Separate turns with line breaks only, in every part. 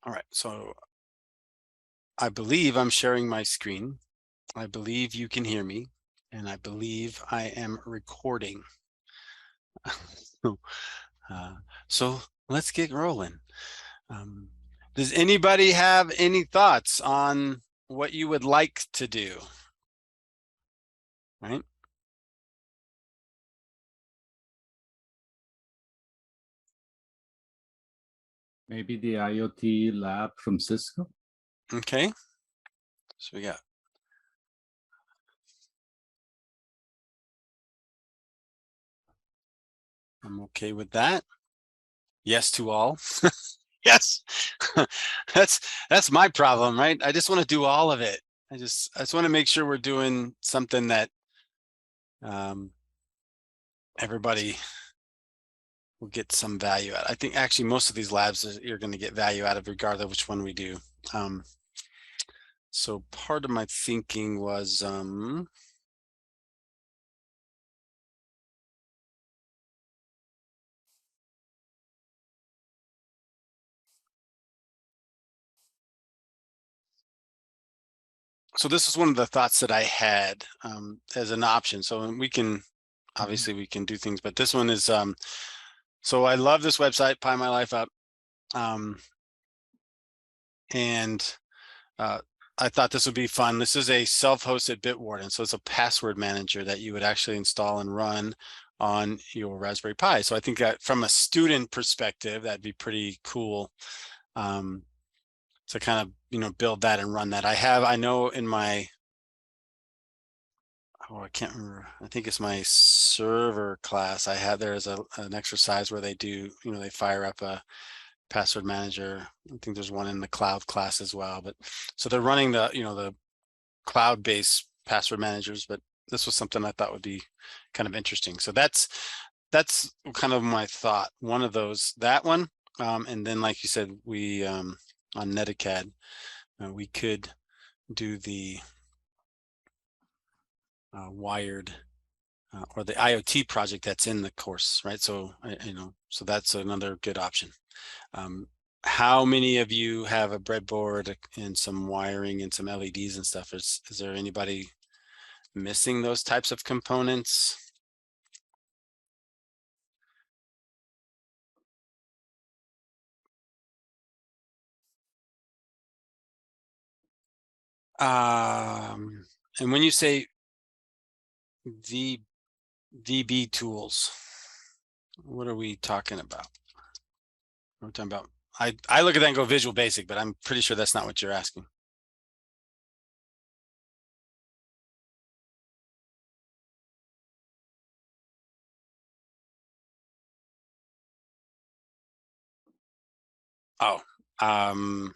All right, so I believe I'm sharing my screen. I believe you can hear me, and I believe I am recording. So let's get rolling. Does anybody have any thoughts on what you would like to do? Right?
Maybe the IoT lab from Cisco.
Okay. So we got. I'm okay with that. Yes to all. Yes. That's my problem, right? I just want to do all of it. I just want to make sure we're doing something that everybody will get some value out. I think actually most of these labs you're going to get value out of regardless of which one we do. So part of my thinking was so this is one of the thoughts that I had as an option. So we can obviously we can do things, but this one is so I love this website, Pi My Life Up, and I thought this would be fun. This is a self-hosted Bitwarden, so it's a password manager that you would actually install and run on your Raspberry Pi. So I think that from a student perspective, that'd be pretty cool to kind of build that and run that. I know in my I can't remember. I think it's my server class. There's an exercise where they do they fire up a password manager. I think there's one in the cloud class as well. But so they're running the cloud-based password managers, but this was something I thought would be kind of interesting. So that's kind of my thought. One of those, that one, and then like you said, we on Netacad, we could do the wired or the IoT project that's in the course, right? So so that's another good option. How many of you have a breadboard and some wiring and some LEDs and stuff? Is there anybody missing those types of components? And when you say the VB tools, what are we talking about? We're talking about. I look at that and go Visual Basic, but I'm pretty sure that's not what you're asking. Oh, on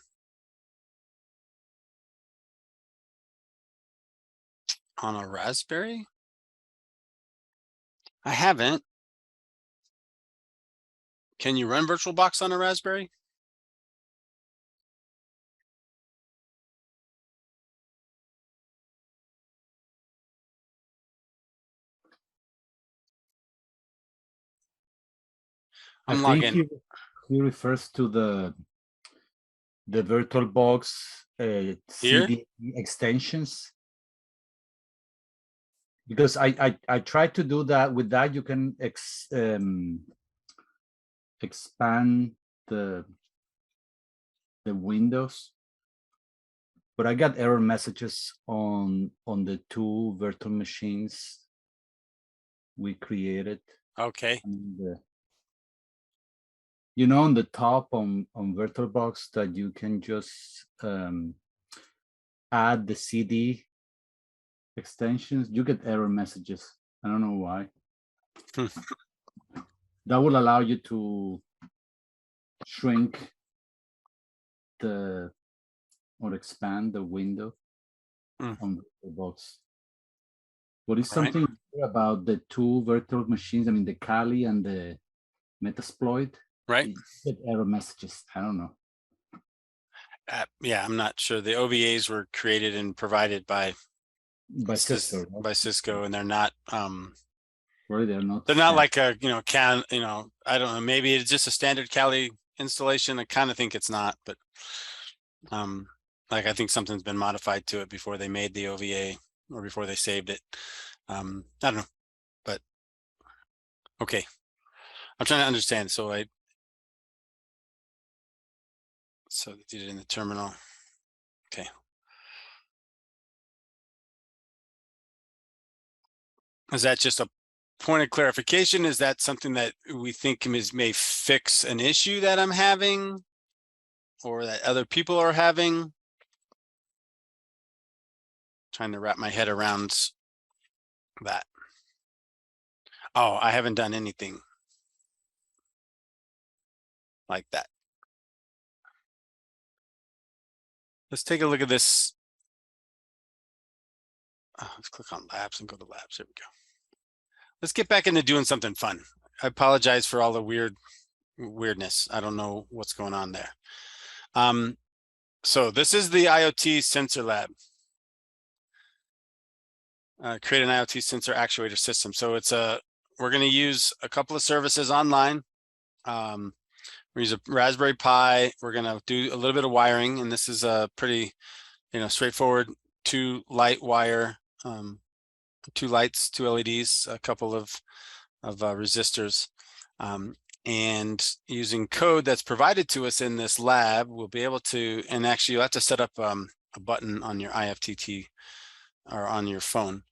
a Raspberry? I haven't. Can you run VirtualBox on a Raspberry? I'm logging.
He refers to the VirtualBox CD extensions. Because I tried to do that. With that, you can expand the windows, but I got error messages on the two virtual machines we created.
Okay.
And, on the top on VirtualBox that you can just add the CD extensions. You get error messages. I don't know why. That will allow you to shrink or expand the window on the box. What is something about the two virtual machines? I mean, the Kali and the Metasploit.
Right.
Get error messages. I don't know.
Yeah, I'm not sure. The OVAs were created and provided by
Cisco, right?
by Cisco, and they're not.
Really, they're not.
They're not like a I don't know. Maybe it's just a standard Kali installation. I kind of think it's not, but like I think something's been modified to it before they made the OVA or before they saved it. I don't know, but okay. I'm trying to understand. So they did it in the terminal. Okay. Is that just a point of clarification? Is that something that we think may fix an issue that I'm having or that other people are having? Trying to wrap my head around that. Oh, I haven't done anything like that. Let's take a look at this. Let's click on labs and go to labs. There we go. Let's get back into doing something fun. I apologize for all the weirdness. I don't know what's going on there. So this is the IoT sensor lab. Create an IoT sensor actuator system. So we're going to use a couple of services online. We use a Raspberry Pi. We're going to do a little bit of wiring, and this is a pretty, straightforward 2 light wire, 2 lights, 2 LEDs, a couple of resistors, and using code that's provided to us in this lab, we'll be able to, and actually you'll have to set up a button on your IFTT or on your phone,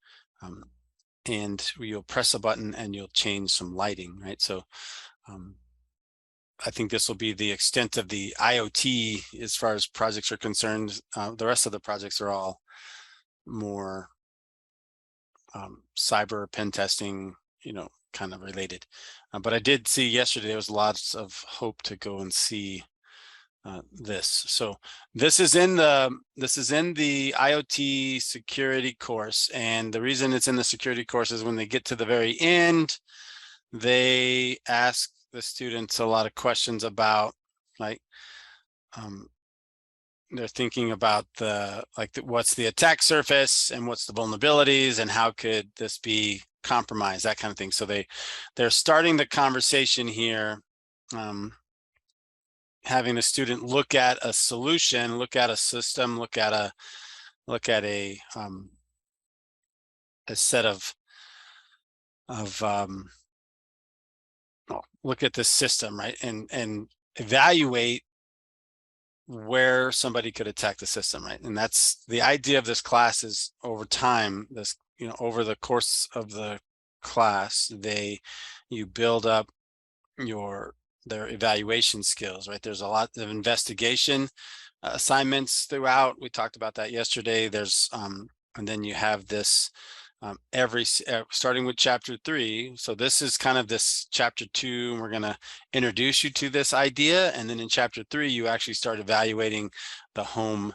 and you'll press a button and you'll change some lighting, right? So I think this will be the extent of the IoT as far as projects are concerned. The rest of the projects are all more cyber pen testing, kind of related. But I did see yesterday there was lots of hope to go and see this. So this is in the IoT security course, and the reason it's in the security course is when they get to the very end, they ask the students a lot of questions about, like, they're thinking about what's the attack surface and what's the vulnerabilities and how could this be compromised, that kind of thing. So they're starting the conversation here, having the student look at a solution, look at a system, look at a set of look at this system, right, and evaluate where somebody could attack the system, right? And that's the idea of this class. Is over time, over the course of the class, you build up their evaluation skills, right? There's a lot of investigation assignments throughout. We talked about that yesterday. There's and then you have this starting with chapter 3. So this is kind of this chapter 2, and we're going to introduce you to this idea. And then in chapter 3, you actually start evaluating the home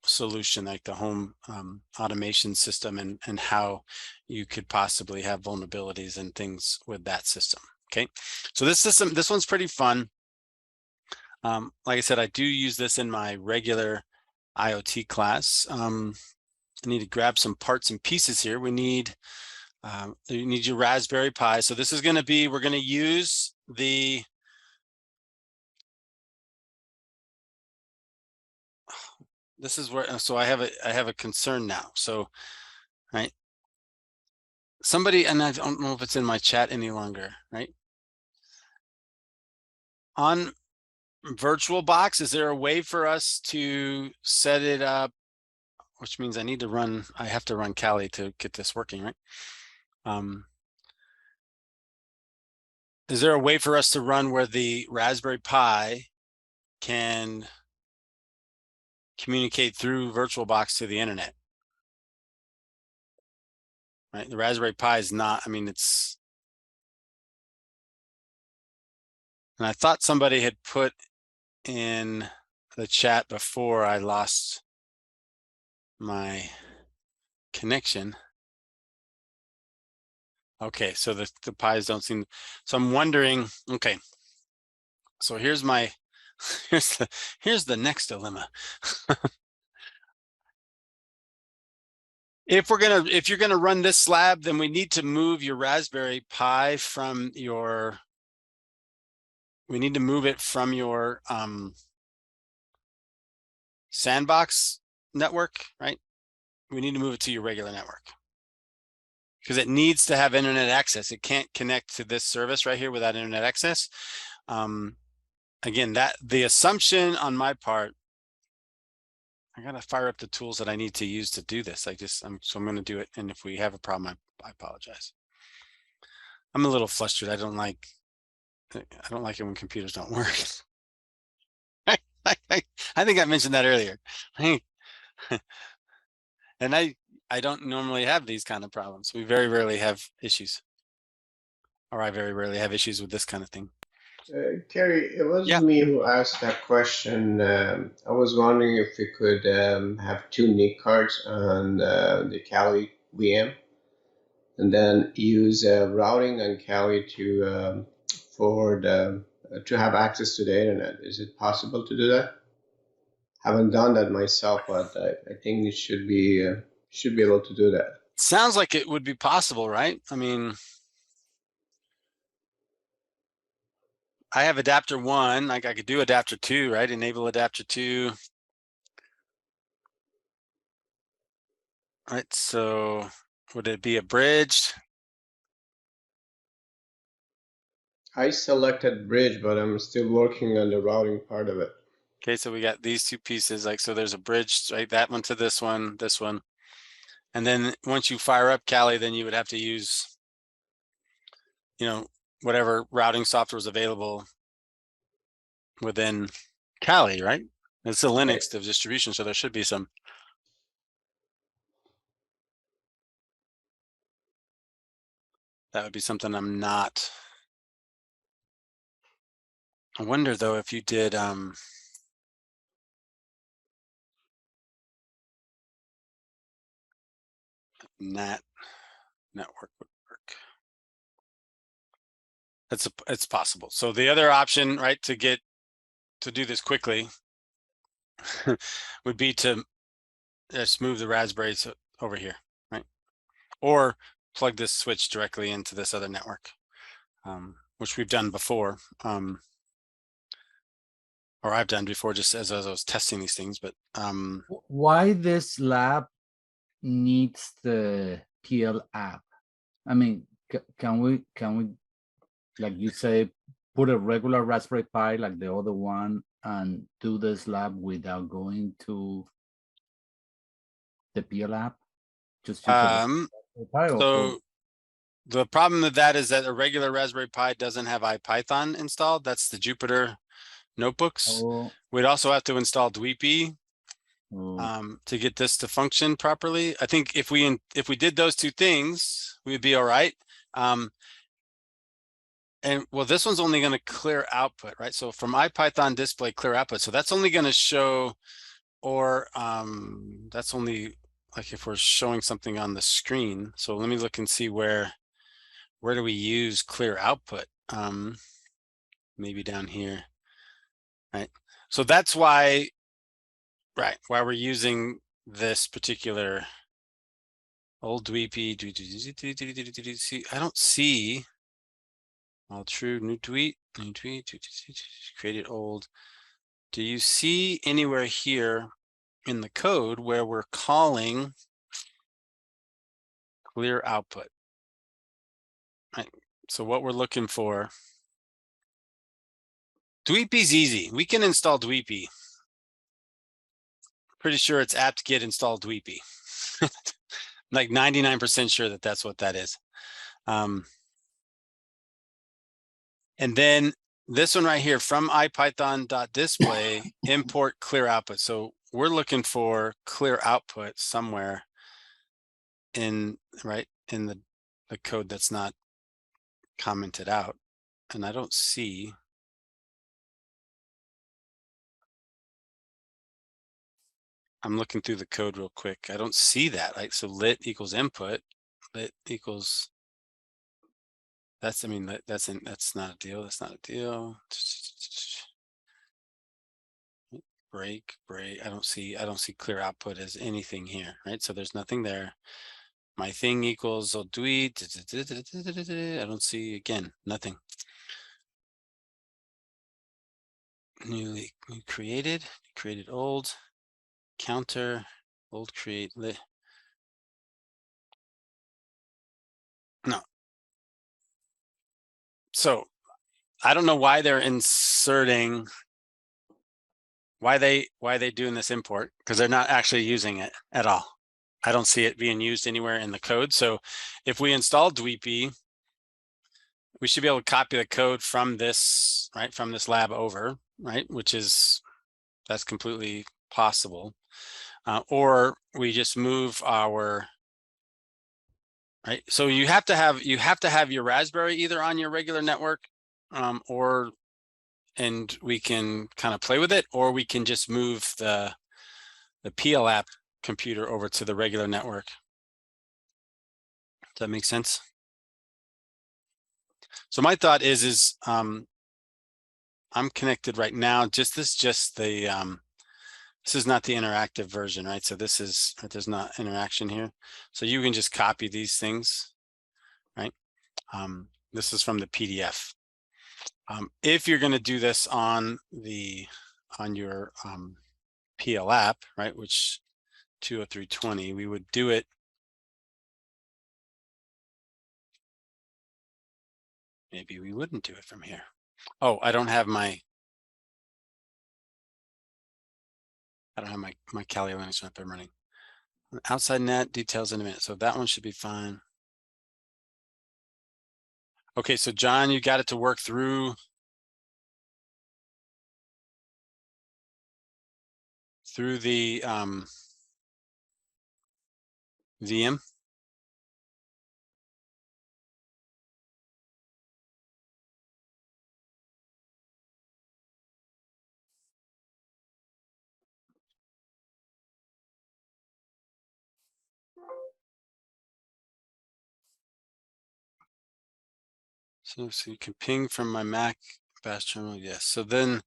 solution, like the home automation system, and how you could possibly have vulnerabilities and things with that system. Okay, so this one's pretty fun. Like I said, I do use this in my regular IoT class. I need to grab some parts and pieces here. We need you need your Raspberry Pi. So this is going to be, we're going to use the this is where, so I have a concern now. So, right, somebody, and I don't know if it's in my chat any longer, right? On VirtualBox, is there a way for us to set it up? Which means I have to run Kali to get this working, right? Is there a way for us to run where the Raspberry Pi can communicate through VirtualBox to the internet? Right, the Raspberry Pi is not, I mean, it's, and I thought somebody had put in the chat before I lost my connection. Okay, so the Pis don't seem, so I'm wondering, okay, so here's the next dilemma. If you're gonna run this lab, then we need to move your Raspberry Pi from your we need to move it from your sandbox network, right? We need to move it to your regular network because it needs to have internet access. It can't connect to this service right here without internet access. Again, that the assumption on my part, I gotta fire up the tools that I need to use to do this. So I'm going to do it. And if we have a problem, I apologize. I'm a little flustered. I don't like it when computers don't work. I think I mentioned that earlier. And I don't normally have these kind of problems. We very rarely have issues. Or I very rarely have issues with this kind of thing.
Kerry, it was
Yeah.
me who asked that question. I was wondering if we could have two NIC cards on the Kali VM and then use routing on Kali to forward to have access to the internet. Is it possible to do that? Haven't done that myself, but I think it should be able to do that.
Sounds like it would be possible, right? I mean, I have adapter 1, like I could do adapter 2, right? Enable adapter 2. Right, so would it be abridged?
I selected bridge, but I'm still working on the routing part of it.
Okay, so we got these two pieces, like, so there's a bridge, right? That one to this one. And then once you fire up Kali, then you would have to use, whatever routing software is available within Kali, right? It's a
Okay.
Linux distribution, so there should be some. That would be something I'm not. I wonder though if you did NAT network would work. It's possible. So the other option, right, to do this quickly would be to just move the Raspberries over here, right? Or plug this switch directly into this other network, which we've done before, or I've done before, just as I was testing these things. But
why this lab needs the PL app? I mean, can we, like you say, put a regular Raspberry Pi like the other one and do this lab without going to the PL app? Just use a Raspberry Pi or
so the problem with that is that a regular Raspberry Pi doesn't have IPython installed. That's the Jupyter notebooks.
oh,
We'd also have to install Dweepy
oh.
to get this to function properly. I think if we did those two things, we'd be all right. And well, this one's only going to clear output, right? So from IPython display clear output. So that's only going to show, or that's only like if we're showing something on the screen. So let me look and see where do we use clear output? Maybe down here, right? So that's why, right, why we're using this particular old Dweepy. I don't see all true, new tweet, created old. Do you see anywhere here in the code where we're calling clear output? Right. So what we're looking for, Dweepy's easy. We can install Dweepy. Pretty sure it's apt-get install Dweepy. Like 99% sure that that's what that is. And then this one right here, from ipython.display, import clear output. So we're looking for clear output somewhere in the code that's not commented out. And I don't see. I'm looking through the code real quick. I don't see that, right? So lit equals input, lit equals, that's, I mean, that's not a deal. That's not a deal. Break. I don't see clear output as anything here, right? So there's nothing there. My thing equals Odui. I don't see, again, nothing. newly created old, counter, old create lit. No. So I don't know why they're inserting, why they doing this import, because they're not actually using it at all. I don't see it being used anywhere in the code. So if we install Dweepy, we should be able to copy the code from this, right, from this lab over, right, which is, that's completely possible. Or we just move our, right, so you have to have your Raspberry either on your regular network, or, and we can kind of play with it, or we can just move the PL app computer over to the regular network. Does that make sense? So my thought is I'm connected right now. This is just the this is not the interactive version, right? So this is, there's not interaction here. So you can just copy these things, right? This is from the PDF. If you're going to do this on your PL app, right, which 203.20, we would do it. Maybe we wouldn't do it from here. Oh, I don't have my Kali Linux app I'm running. Outside net details in a minute. So that one should be fine. Okay, so John, you got it to work through the VM. So you can ping from my Mac bash terminal. Yes. So then,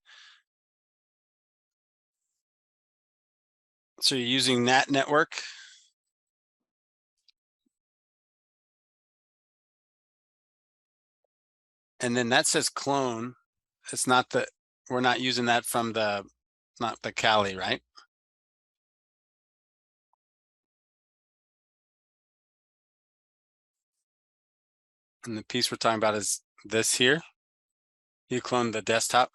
so you're using that network. And then that says clone. It's not the, we're not using that from the, not the Kali, right? And the piece we're talking about is this here. You clone the desktop.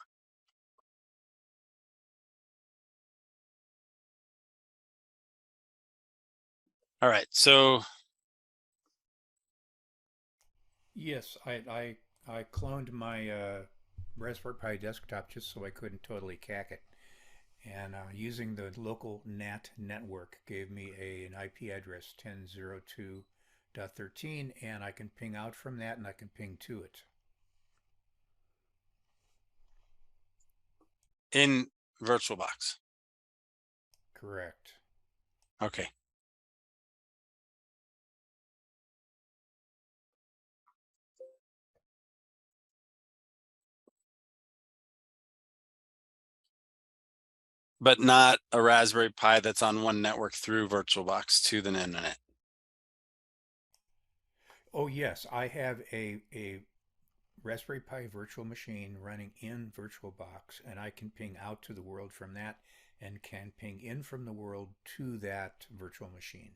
All right, so.
Yes, I cloned my Raspberry Pi desktop just so I couldn't totally cack it. And using the local NAT network gave me an IP address 10.02.13, and I can ping out from that and I can ping to it.
In VirtualBox.
Correct.
Okay. But not a Raspberry Pi that's on one network through VirtualBox to the internet.
Oh yes, I have a Raspberry Pi virtual machine running in VirtualBox, and I can ping out to the world from that and can ping in from the world to that virtual machine.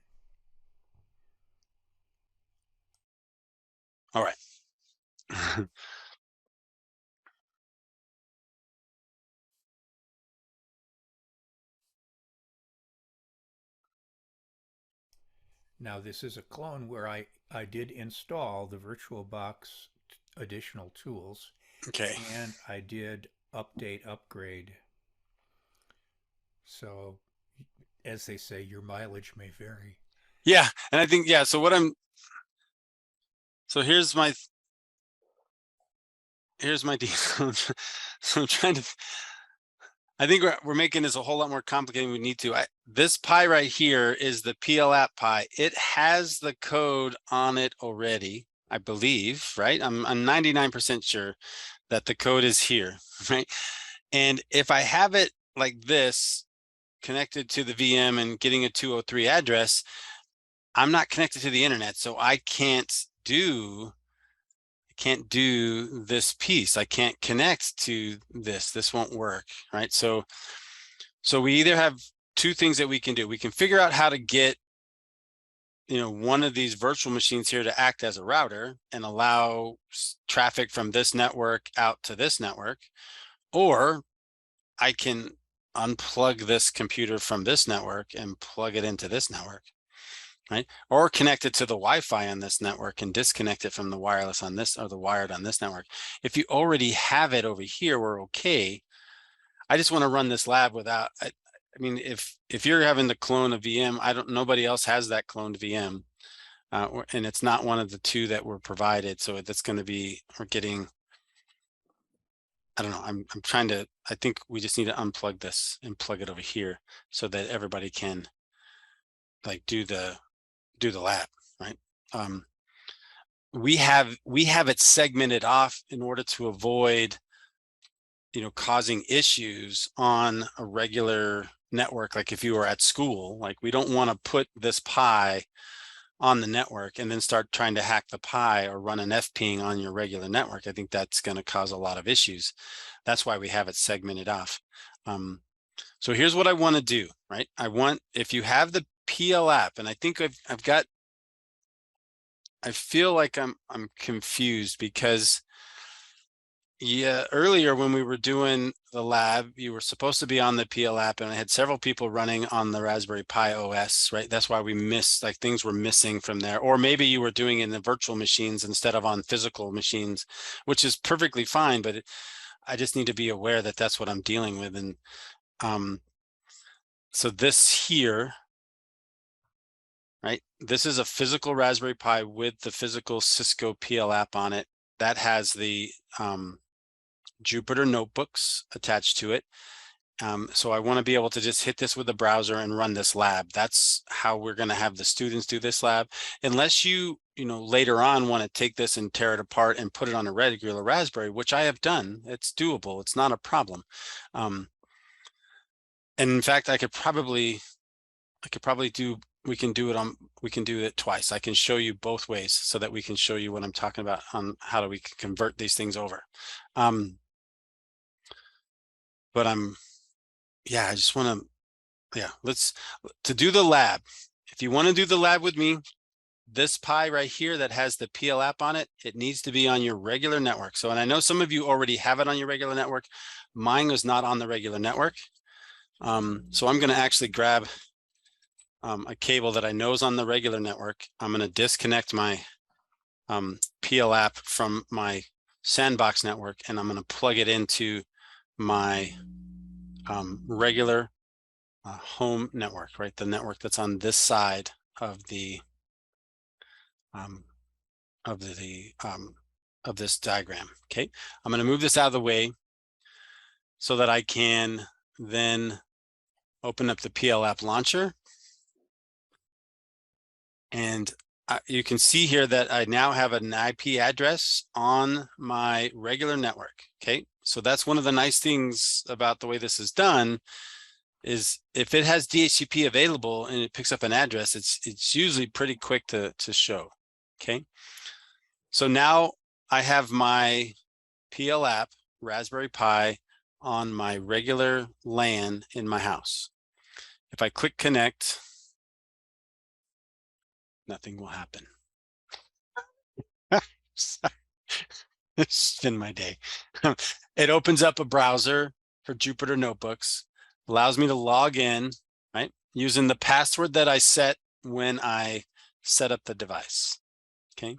All right.
Now this is a clone where I did install the VirtualBox additional tools.
Okay.
And I did upgrade. So as they say, your mileage may vary.
Yeah, and I think, yeah, so so here's my deal. So I'm trying to, I think we're making this a whole lot more complicated than we need to. This Pi right here is the PL app Pi. It has the code on it already, I believe, right? I'm 99% sure that the code is here, right? And if I have it like this, connected to the VM and getting a 203 address, I'm not connected to the internet, so I can't can't do this piece. I can't connect to this. This won't work, right? So we either have two things that we can do. We can figure out how to get, you know, one of these virtual machines here to act as a router and allow traffic from this network out to this network, or I can unplug this computer from this network and plug it into this network, right? Or connect it to the Wi-Fi on this network and disconnect it from the wireless on this, or the wired on this network. If you already have it over here, we're okay. I just want to run this lab without, I mean, if you're having to clone a VM, nobody else has that cloned VM. And it's not one of the two that were provided. So that's going to be, we're getting, I don't know, I'm trying to, I think we just need to unplug this and plug it over here so that everybody can like do the lab, right? We have it segmented off in order to avoid, you know, causing issues on a regular network. Like if you were at school, like we don't want to put this Pi on the network and then start trying to hack the Pi or run an FPing on your regular network. I think that's going to cause a lot of issues. That's why we have it segmented off. So here's what I want to do, right? If you have the PL app, and I think I feel like I'm confused because earlier when we were doing the lab, you were supposed to be on the PL app, and I had several people running on the Raspberry Pi OS, right? That's why we missed, like things were missing from there. Or maybe you were doing it in the virtual machines instead of on physical machines, which is perfectly fine, but I just need to be aware that that's what I'm dealing with. And so this here, right? This is a physical Raspberry Pi with the physical Cisco PL app on it. That has the Jupyter notebooks attached to it. So I want to be able to just hit this with the browser and run this lab. That's how we're going to have the students do this lab. Unless you know, later on want to take this and tear it apart and put it on a regular Raspberry, which I have done. It's doable. It's not a problem. And in fact, we can do it twice. I can show you both ways so that we can show you what I'm talking about on how do we convert these things over. But I just want to, to do the lab. If you want to do the lab with me, this Pi right here that has the PL app on it, it needs to be on your regular network. So, and I know some of you already have it on your regular network. Mine was not on the regular network. So I'm going to actually grab a cable that I know is on the regular network. I'm going to disconnect my PL app from my sandbox network, and I'm going to plug it into my regular home network, right? The network that's on this side of the of this diagram. Okay, I'm going to move this out of the way so that I can then open up the PL app launcher, and you can see here that I now have an IP address on my regular network. Okay, so that's one of the nice things about the way this is done, is if it has DHCP available and it picks up an address, it's usually pretty quick to show. Okay, so now I have my PL app Raspberry Pi on my regular LAN in my house. If I click connect, nothing will happen. It's been my day. It opens up a browser for Jupyter notebooks, allows me to log in, right, using the password that I set when I set up the device. Okay.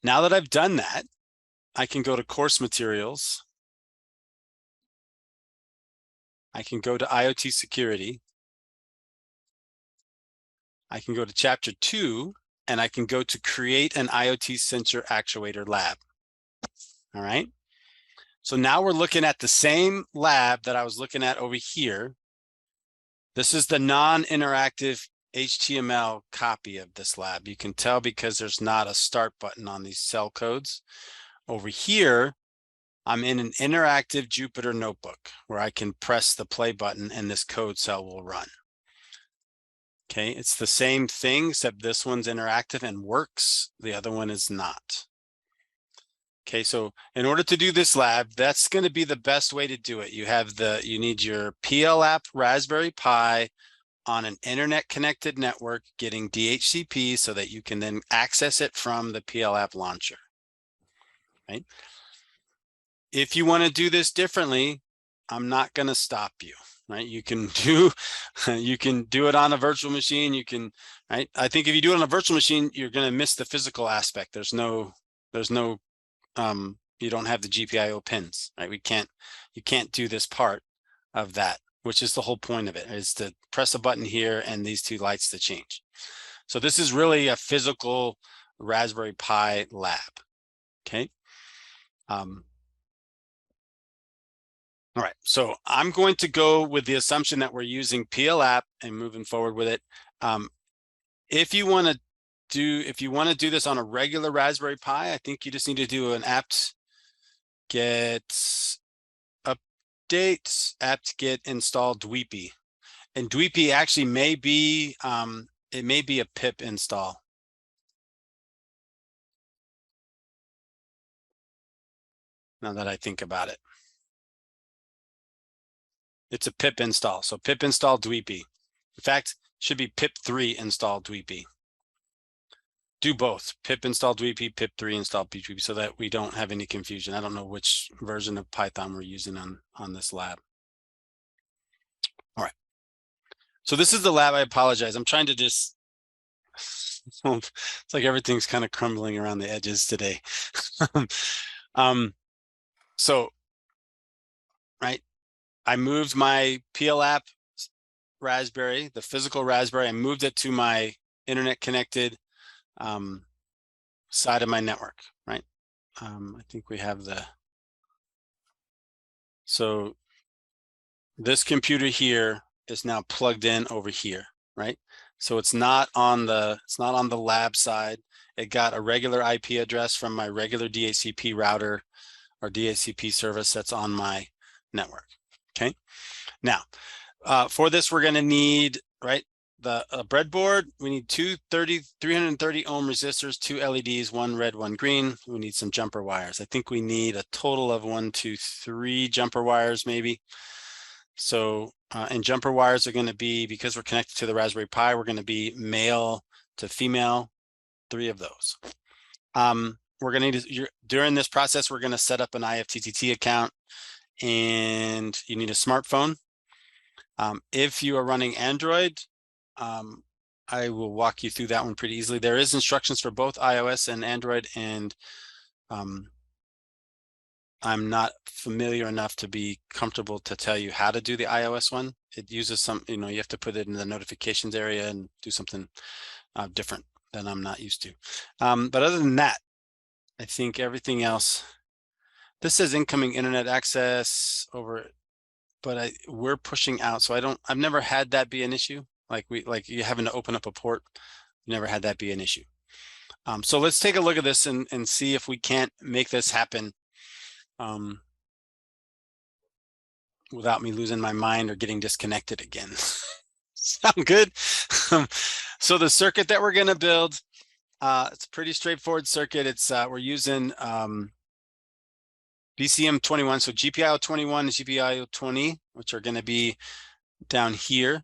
Now that I've done that, I can go to course materials. I can go to IoT security. I can go to chapter 2, and I can go to create an IoT sensor actuator lab. All right. So now we're looking at the same lab that I was looking at over here. This is the non-interactive HTML copy of this lab. You can tell because there's not a start button on these cell codes. Over here, I'm in an interactive Jupyter notebook where I can press the play button and this code cell will run. Okay, it's the same thing, except this one's interactive and works. The other one is not. Okay, so in order to do this lab, that's going to be the best way to do it. You need your PL app Raspberry Pi on an internet connected network getting DHCP so that you can then access it from the PL app launcher, right? If you want to do this differently, I'm not going to stop you, right? You can do it on a virtual machine. You can, right? I think if you do it on a virtual machine, you're going to miss the physical aspect. You don't have the GPIO pins, right? You can't do this part of that, which is the whole point of it, is to press a button here and these two lights to change. So this is really a physical Raspberry Pi lab, okay? All right, so I'm going to go with the assumption that we're using PL app and moving forward with it. If you want to do this on a regular Raspberry Pi, I think you just need to do an apt get update apt get install Dweepy, and Dweepy actually may be it may be a pip install. Now that I think about it, it's a pip install. So pip install Dweepy. In fact, it should be pip3 install Dweepy. Do both, pip install Dweepy, pip3 install Dweepy, so that we don't have any confusion. I don't know which version of Python we're using on this lab. All right, so this is the lab. I apologize. I'm trying to just, it's like everything's kind of crumbling around the edges today. So, right, I moved my PL app Raspberry, the physical Raspberry, I moved it to my internet connected side of my network, right? I think we have so this computer here is now plugged in over here, right? So it's not on the lab side. It got a regular IP address from my regular DHCP router or DHCP service that's on my network. Okay. Now, for this, we're going to need, right, the breadboard. We need 330 ohm resistors, 2 LEDs, 1 red, 1 green. We need some jumper wires. I think we need a total of 1, 2, 3 jumper wires maybe. So, and jumper wires are going to be, because we're connected to the Raspberry Pi, we're going to be male to female, 3 of those. We're going to need, during this process, we're going to set up an IFTTT account, and you need a smartphone. If you are running Android, I will walk you through that one pretty easily. There is instructions for both iOS and Android, and I'm not familiar enough to be comfortable to tell you how to do the iOS one. It uses some, you have to put it in the notifications area and do something different than I'm not used to. But other than that, I think everything else, this says incoming internet access over, but we're pushing out. So I've never had that be an issue. Like you having to open up a port, never had that be an issue. So let's take a look at this and see if we can't make this happen without me losing my mind or getting disconnected again. Sound good? So the circuit that we're going to build, it's a pretty straightforward circuit. It's we're using BCM21, so GPIO21 and GPIO20, which are going to be down here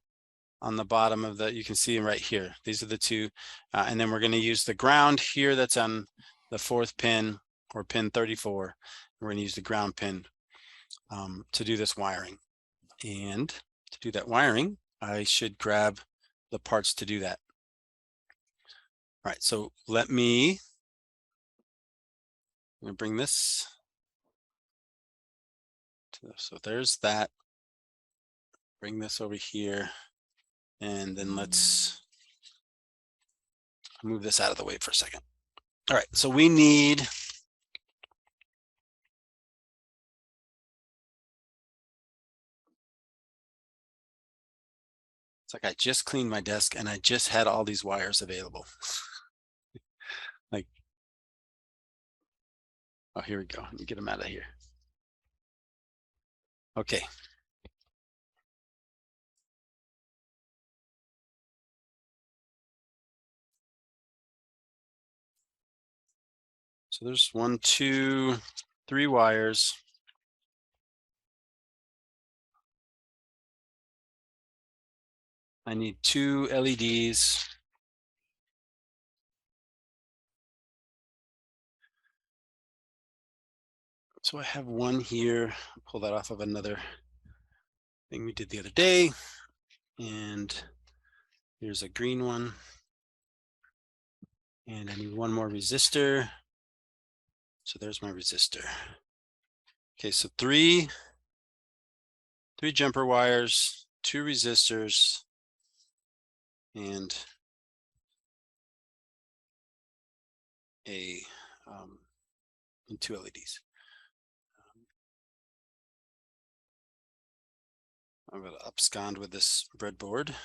on the bottom of you can see them right here. These are the two, and then we're going to use the ground here that's on the 4th pin, or pin 34. We're going to use the ground pin to do this wiring. And to do that wiring, I should grab the parts to do that. All right, so I'm going to bring this. So there's that. Bring this over here, and then let's move this out of the way for a second. All right, so we need, it's like I just cleaned my desk and I just had all these wires available. Like, oh, here we go. Let me get them out of here. Okay. So there's 1, 2, 3 wires. I need 2 LEDs. So I have one here. I'll pull that off of another thing we did the other day. And here's a green one. And I need one more resistor. So there's my resistor. Okay, so three jumper wires, 2 resistors, and and 2 LEDs. I'm going to abscond with this breadboard.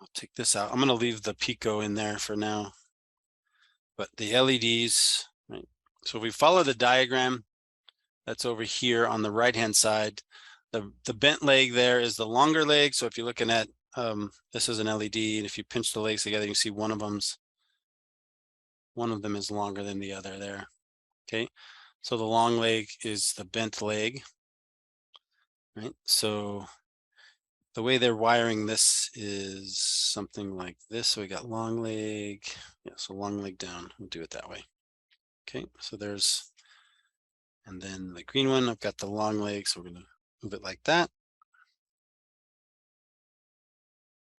I'll take this out. I'm going to leave the Pico in there for now. But the LEDs, right? So if we follow the diagram that's over here on the right-hand side, the bent leg there is the longer leg. So if you're looking at, this is an LED, and if you pinch the legs together, you see one of them is longer than the other there. Okay, so the long leg is the bent leg, right? So the way they're wiring this is something like this. So we got long leg, yeah, so long leg down. We'll do it that way. Okay, so there's, and then the green one, I've got the long leg, so we're going to move it like that.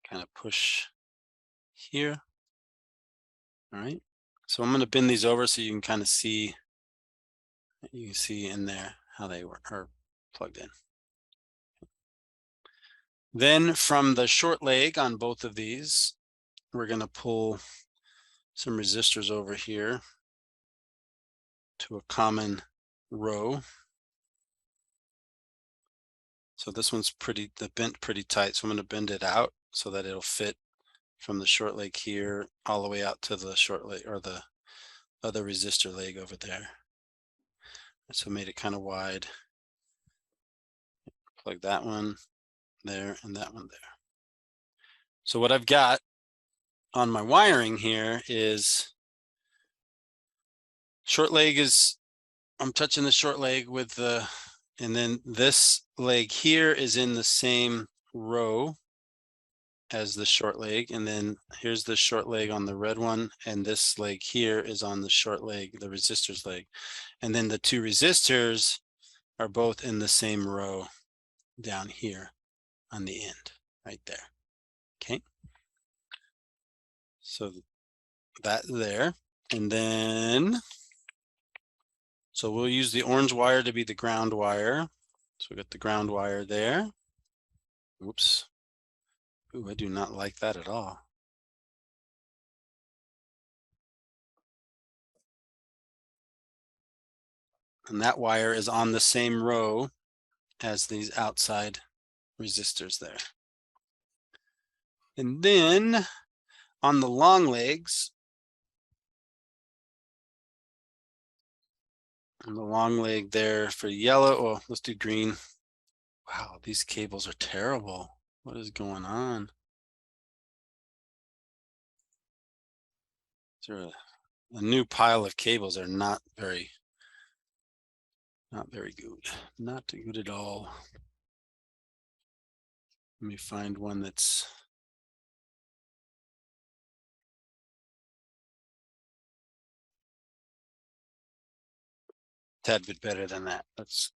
Kind of push here. All right, so I'm going to bend these over so you can kind of see, you can see in there how they are plugged in. Then from the short leg on both of these, we're going to pull some resistors over here to a common row. So this one's bent pretty tight, so I'm going to bend it out so that it'll fit from the short leg here all the way out to the short leg, or the other resistor leg over there. So made it kind of wide. Plug that one there and that one there. So what I've got on my wiring here is short leg is, I'm touching the short leg with the, and then this leg here is in the same row as the short leg, and then here's the short leg on the red one, and this leg here is on the short leg, the resistors leg, and then the 2 resistors are both in the same row down here on the end right there. Okay, so that there, and then so we'll use the orange wire to be the ground wire. So we got the ground wire there. Oops. Ooh, I do not like that at all. And that wire is on the same row as these outside resistors there. And then on the long legs, on the long leg there for yellow, oh, let's do green. Wow, these cables are terrible. What is going on? Is there a new pile of cables are not very good. Not good at all. Let me find one that's a tad bit better than that. Let's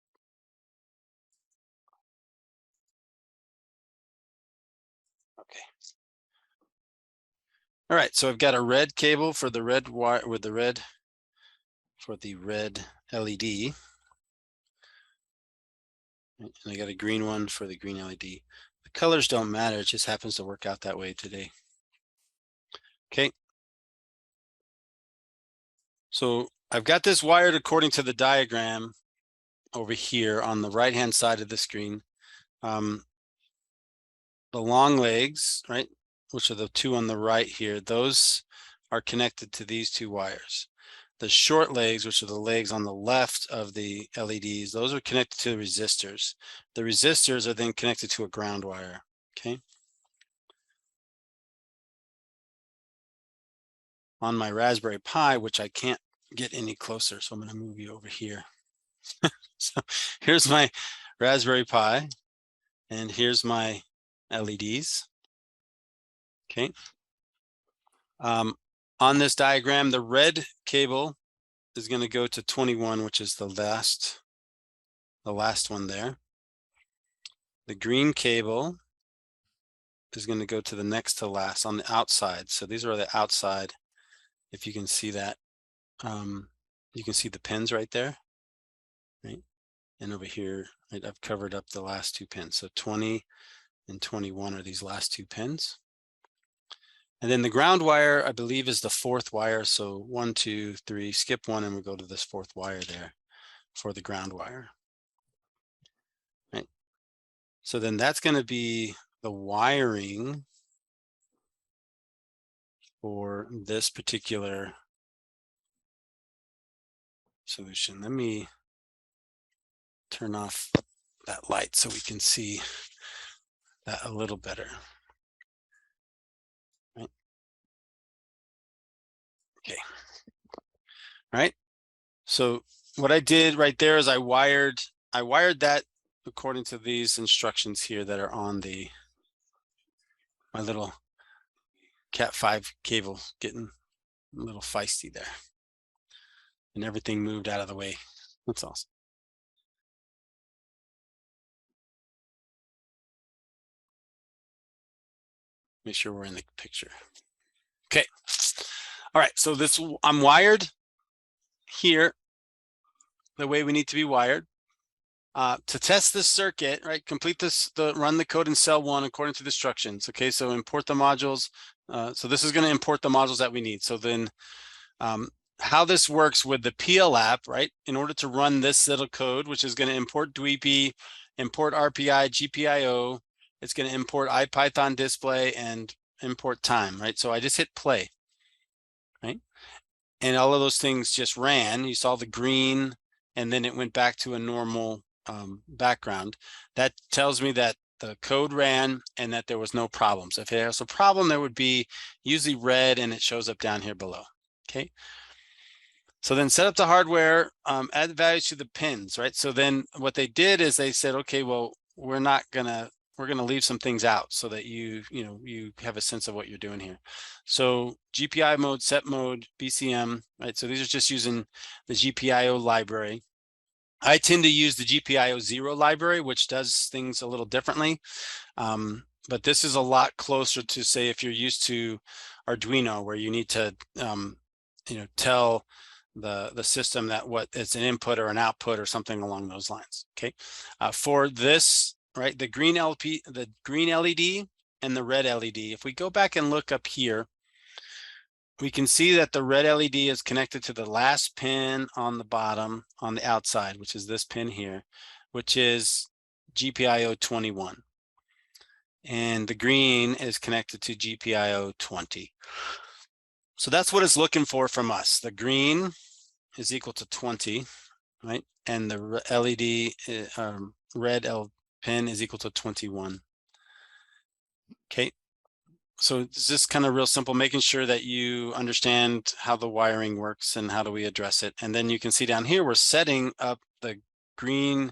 okay. All right, so I've got a red cable for the red wire with the red for the red LED. And I got a green one for the green LED. The colors don't matter, it just happens to work out that way today. Okay. So I've got this wired according to the diagram over here on the right-hand side of the screen. The long legs, right, which are the 2 on the right here, those are connected to these 2 wires. The short legs, which are the legs on the left of the LEDs, those are connected to the resistors. The resistors are then connected to a ground wire, okay? on my Raspberry Pi, which I can't get any closer. So I'm going to move you over here. So here's my Raspberry Pi, and here's my LEDs. Okay. On this diagram, the red cable is going to go to 21, which is the last one there. The green cable is going to go to the next to last on the outside. So these are the outside. If you can see that, you can see the pins right there, right? And over here, right, I've covered up the last two pins. So 20 and 21 are these last two pins. And then the ground wire, I believe, is the fourth wire. So 1, 2, 3, skip one, and we go to this fourth wire there for the ground wire. Right. So then that's going to be the wiring for this particular solution. Let me turn off that light so we can see that a little better. Right. Okay. All right. So what I did right there is I wired that according to these instructions here that are on my little Cat5 cable, getting a little feisty there. And everything moved out of the way. That's awesome. Make sure we're in the picture. Okay. All right. So I'm wired here the way we need to be wired. To test this circuit, right, complete this, run the code in cell 1 according to the instructions. Okay, so import the modules. So this is going to import the modules that we need. So then how this works with the PL app, right, in order to run this little code, which is going to import DWIPy, import RPI, GPIO, it's going to import IPython display and import time, right? So I just hit play, right? And all of those things just ran. You saw the green, and then it went back to a normal background. That tells me that the code ran and that there was no problems. If there's a problem, there would be usually red, and it shows up down here below. Okay. So then set up the hardware, add the values to the pins, right? So then what they did is they said, okay, well, we're gonna leave some things out so that you have a sense of what you're doing here. So GPI mode, set mode, BCM, right? So these are just using the GPIO library. I tend to use the GPIO 0 library, which does things a little differently. But this is a lot closer to, say, if you're used to Arduino, where you need to tell the system that what it's an input or an output or something along those lines. Okay. For this, right, the green LED and the red LED, if we go back and look up here, we can see that the red LED is connected to the last pin on the bottom on the outside, which is this pin here, which is GPIO 21. And the green is connected to GPIO 20. So that's what it's looking for from us. The green is equal to 20, right? And the LED red pin is equal to 21. Okay. So it's just kind of real simple, making sure that you understand how the wiring works and how do we address it. And then you can see down here, we're setting up the green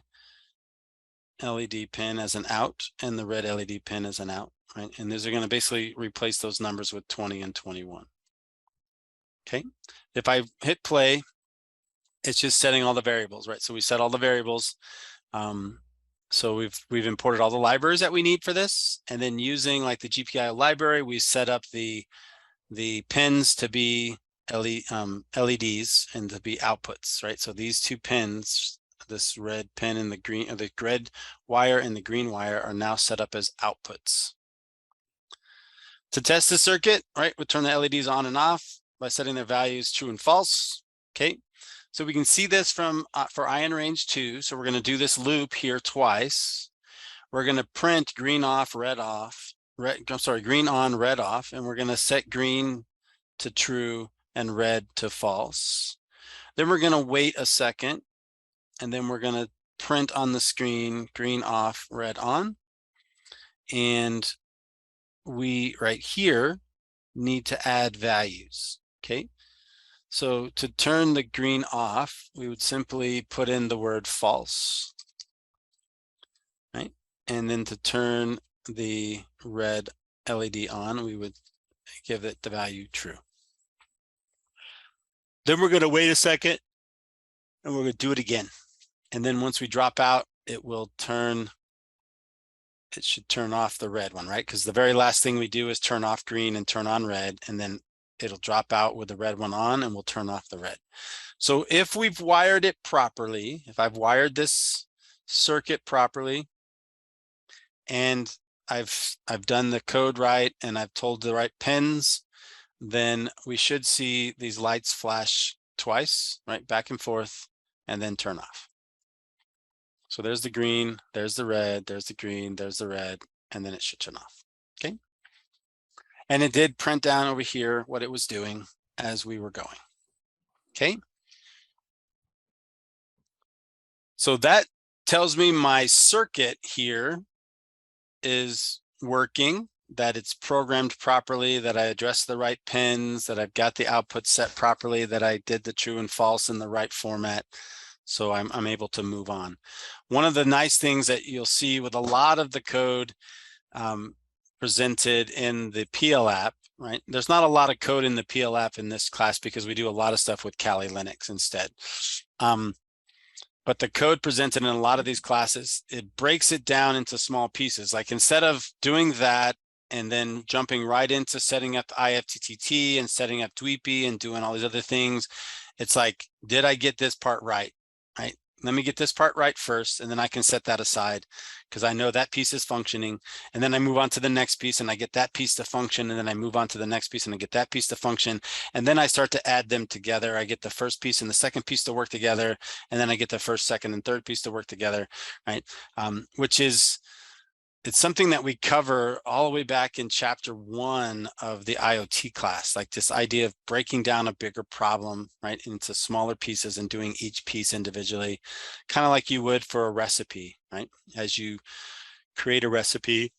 LED pin as an out and the red LED pin as an out, right? And these are going to basically replace those numbers with 20 and 21. Okay. If I hit play, it's just setting all the variables, right? So we set all the variables. So we've imported all the libraries that we need for this, and then using like the GPIO library, we set up the pins to be LEDs and to be outputs, right? So these two pins, this red pin and the green, or the red wire and the green wire, are now set up as outputs. To test the circuit, right, we turn the LEDs on and off by setting their values true and false. Okay. So we can see this from for ion range 2. So we're going to do this loop here twice. We're going to print green off, red off, green on, red off, and we're going to set green to true and red to false. Then we're going to wait a second, and then we're going to print on the screen green off, red on. And we right here need to add values. Okay. So to turn the green off, we would simply put in the word false, right? And then to turn the red LED on, we would give it the value true. Then we're going to wait a second and we're going to do it again. And then once we drop out, it should turn off the red one, right? Because the very last thing we do is turn off green and turn on red, and then it'll drop out with the red one on and we'll turn off the red. So if we've wired it properly, if I've wired this circuit properly, and I've done the code right and I've told the right pins, then we should see these lights flash twice, right? Back and forth, and then turn off. So there's the green, there's the red, there's the green, there's the red, and then it should turn off. Okay. And it did print down over here what it was doing as we were going. Okay. So that tells me my circuit here is working, that it's programmed properly, that I addressed the right pins, that I've got the output set properly, that I did the true and false in the right format. So I'm able to move on. One of the nice things that you'll see with a lot of the code presented in the PL app, right? There's not a lot of code in the PL app in this class because we do a lot of stuff with Kali Linux instead. But the code presented in a lot of these classes, it breaks it down into small pieces. Like instead of doing that and then jumping right into setting up IFTTT and setting up DWIPI and doing all these other things, it's like, did I get this part right? Right? Let me get this part right first, and then I can set that aside because I know that piece is functioning. And then I move on to the next piece and I get that piece to function. And then I move on to the next piece and I get that piece to function. And then I start to add them together. I get the first piece and the second piece to work together. And then I get the first, second, and third piece to work together, right? It's something that we cover all the way back in chapter 1 of the IoT class, like this idea of breaking down a bigger problem, right, into smaller pieces and doing each piece individually, kind of like you would for a recipe, right? As you create a recipe,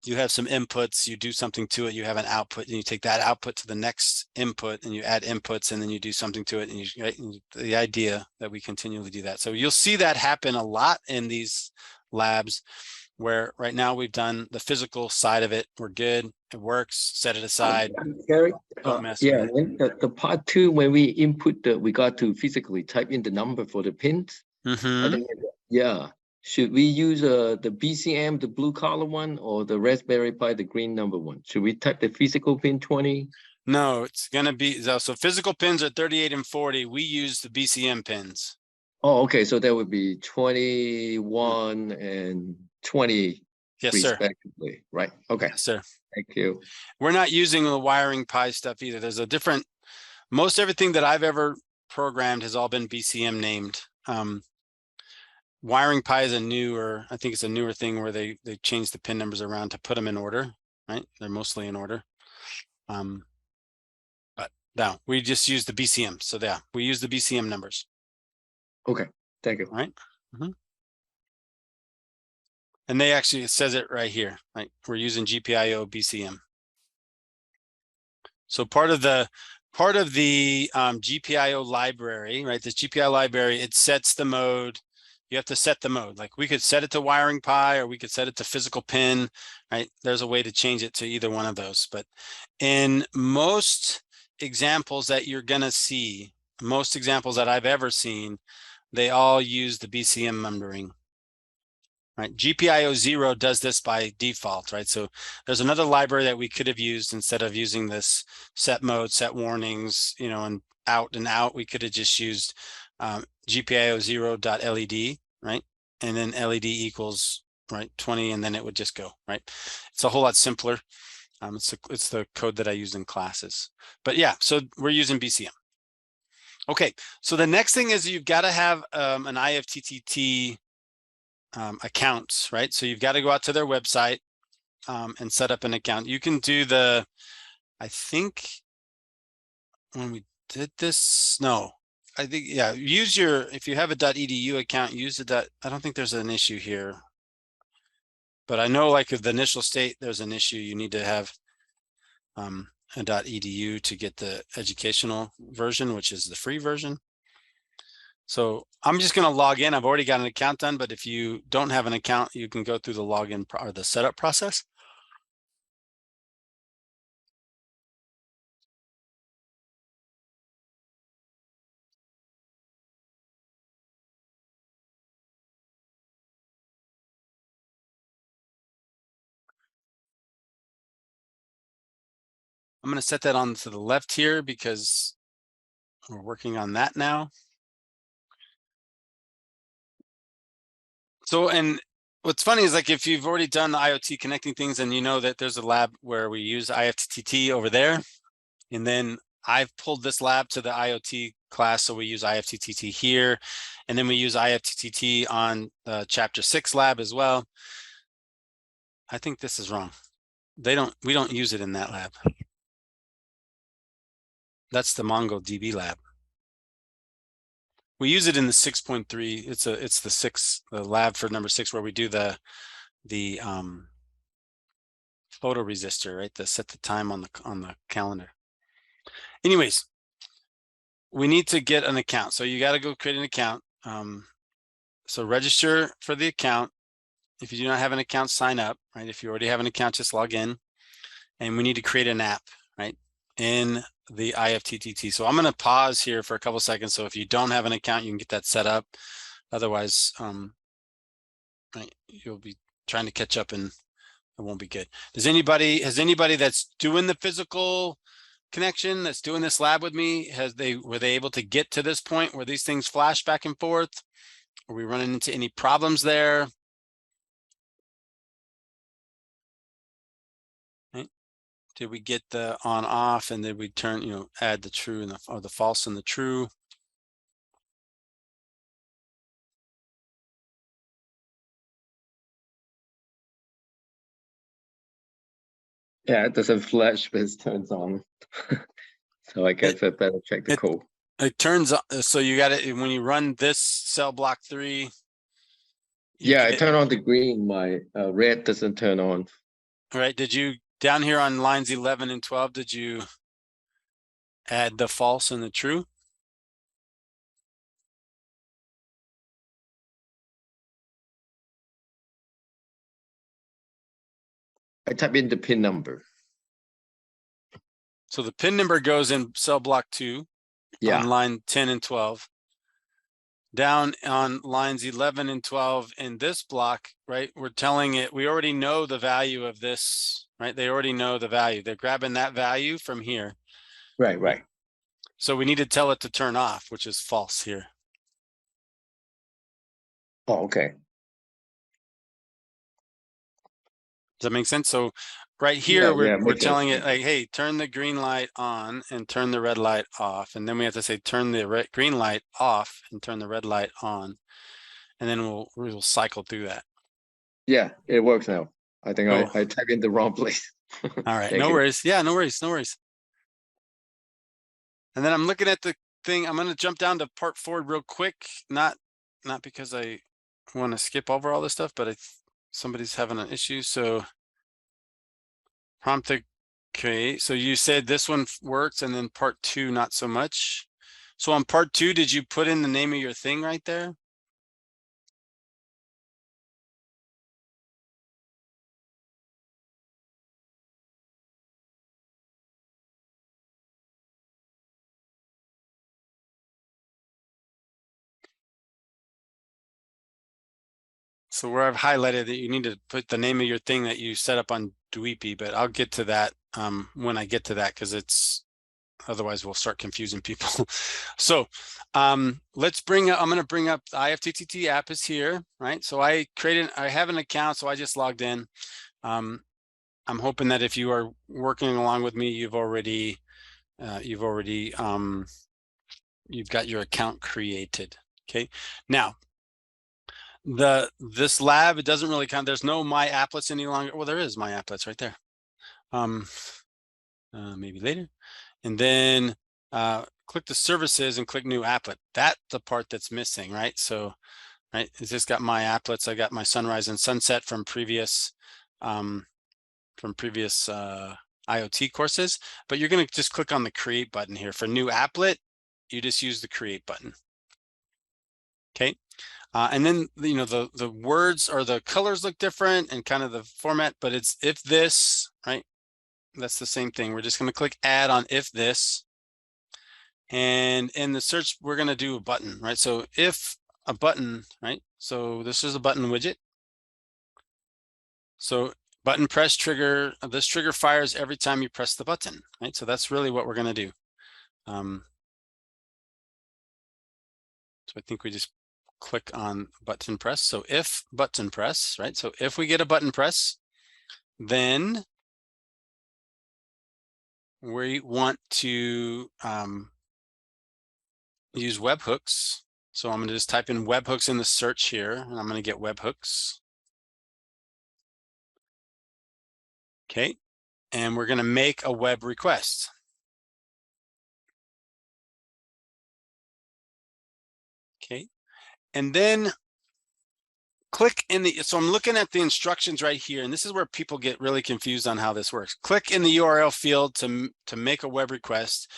you have some inputs, you do something to it, you have an output, and you take that output to the next input and you add inputs, and then you do something to it. And right? The idea that we continually do that. So you'll see that happen a lot in these labs, where right now we've done the physical side of it. We're good. It works. Set it aside.
Gary,
Don't mess
yeah,
with it.
when the part 2, when we input we got to physically type in the number for the pins. I think, yeah. Should we use the BCM, the blue color one, or the Raspberry Pi, the green number one? Should we type the physical pin 20?
No, it's going to be, so physical pins are 38 and 40. We use the BCM pins.
Oh, okay. So that would be 21 and 20
Yes,
respectively,
sir.
Right? Okay.
Yes, sir.
Thank you.
We're not using the wiring pi stuff either. There's a different, most everything that I've ever programmed has all been BCM named. Wiring pi is I think it's a newer thing where they change the pin numbers around to put them in order, right? They're mostly in order. But no, we just use the BCM. So yeah, we use the BCM numbers.
Okay, thank you.
All right. And they actually, it says it right here, right? We're using GPIO BCM. So part of the GPIO library, right? This GPIO library, it sets the mode. You have to set the mode. Like we could set it to wiring pi, or we could set it to physical pin, right? There's a way to change it to either one of those. But in most examples that you're gonna see, most examples that I've ever seen, they all use the BCM numbering. Right, GPIO 0 does this by default, right? So there's another library that we could have used instead of using this set mode, set warnings, you know, and out. We could have just used GPIO 0.LED, right? And then LED equals, right, 20, and then it would just go, right? It's a whole lot simpler. It's the code that I use in classes. But yeah, so we're using BCM. Okay, so the next thing is you've got to have an IFTTT accounts, right? So you've got to go out to their website and set up an account. You can do I think when we did this, no, I think, yeah, use if you have a .edu account, use the I don't think there's an issue here, but I know like if the initial state, there's an issue, you need to have an .edu to get the educational version, which is the free version. So I'm just going to log in. I've already got an account done, but if you don't have an account, you can go through the login or the setup process. I'm going to set that on to the left here because we're working on that now. So, and what's funny is like if you've already done the IoT connecting things and you know that there's a lab where we use IFTTT over there, and then I've pulled this lab to the IoT class, so we use IFTTT here, and then we use IFTTT on the chapter 6 lab as well. I think this is wrong. We don't use it in that lab. That's the MongoDB lab. We use it in the 6.3. It's the lab for number 6 where we do the photo resistor, right? To set the time on the calendar. Anyways, we need to get an account. So you got to go create an account. So register for the account. If you do not have an account, sign up, right? If you already have an account, just log in. And we need to create an app, right? In the IFTTT. So I'm going to pause here for a couple seconds. So if you don't have an account, you can get that set up. Otherwise, right, you'll be trying to catch up and it won't be good. Has anybody that's doing the physical connection, that's doing this lab with me, were they able to get to this point where these things flash back and forth? Are we running into any problems there? Right? Did we get the on off and then we turn, add the true and or the false and the true?
Yeah, it doesn't flash, but it turns on. So I guess I better check the code.
It turns on, so you got it when you run this cell block 3.
Yeah, I turn on the green. My red doesn't turn on.
All right. Did you down here on lines 11 and 12? Did you add the false and the true?
I type in the pin number.
So the pin number goes in cell block 2 on line 10 and 12. Down on lines 11 and 12 in this block, right? We're telling it, we already know the value of this, right? They already know the value. They're grabbing that value from here.
Right.
So we need to tell it to turn off, which is false here.
Oh, okay.
Does that make sense? So right here, we're telling
sense.
it like, hey, turn the green light on and turn the red light off. And then we have to say, turn the green light off and turn the red light on. And then we'll cycle through that.
Yeah, it works now. I think I typed in the wrong place.
All right, no worries. Yeah, no worries. And then I'm looking at the thing. I'm going to jump down to part 4 real quick. Not because I want to skip over all this stuff, but somebody's having an issue. So prompt to create. So you said this one works and then part 2, not so much. So on part 2, did you put in the name of your thing right there? So where I've highlighted that you need to put the name of your thing that you set up on Dweepy, but I'll get to that when I get to that, because otherwise we'll start confusing people. So let's I'm going to bring up the IFTTT app is here, right? So I have an account, so I just logged in. I'm hoping that if you are working along with me, you've got your account created. Okay. Now, this lab, it doesn't really count. There's no my applets any longer. Well, there is my applets right there. Maybe later. And then click the services and click new applet. That's the part that's missing, right? So, right, it's just got my applets. I got my sunrise and sunset from previous IoT courses, but you're going to just click on the create button here. For new applet, you just use the create button. Okay. And then, you know, the words or the colors look different and kind of the format, but it's if this, right? That's the same thing. We're just going to click add on if this. And in the search, we're going to do a button, right? So if a button, right? So this is a button widget. So button press trigger, this trigger fires every time you press the button, right? So that's really what we're going to do. So I think we just click on button press. So if button press, right? So if we get a button press, then we want to use webhooks. So I'm going to just type in webhooks in the search here, and I'm going to get webhooks. Okay. And we're going to make a web request. Okay. And then click in the, so I'm looking at the instructions right here, and this is where people get really confused on how this works. Click in the URL field to make a web request.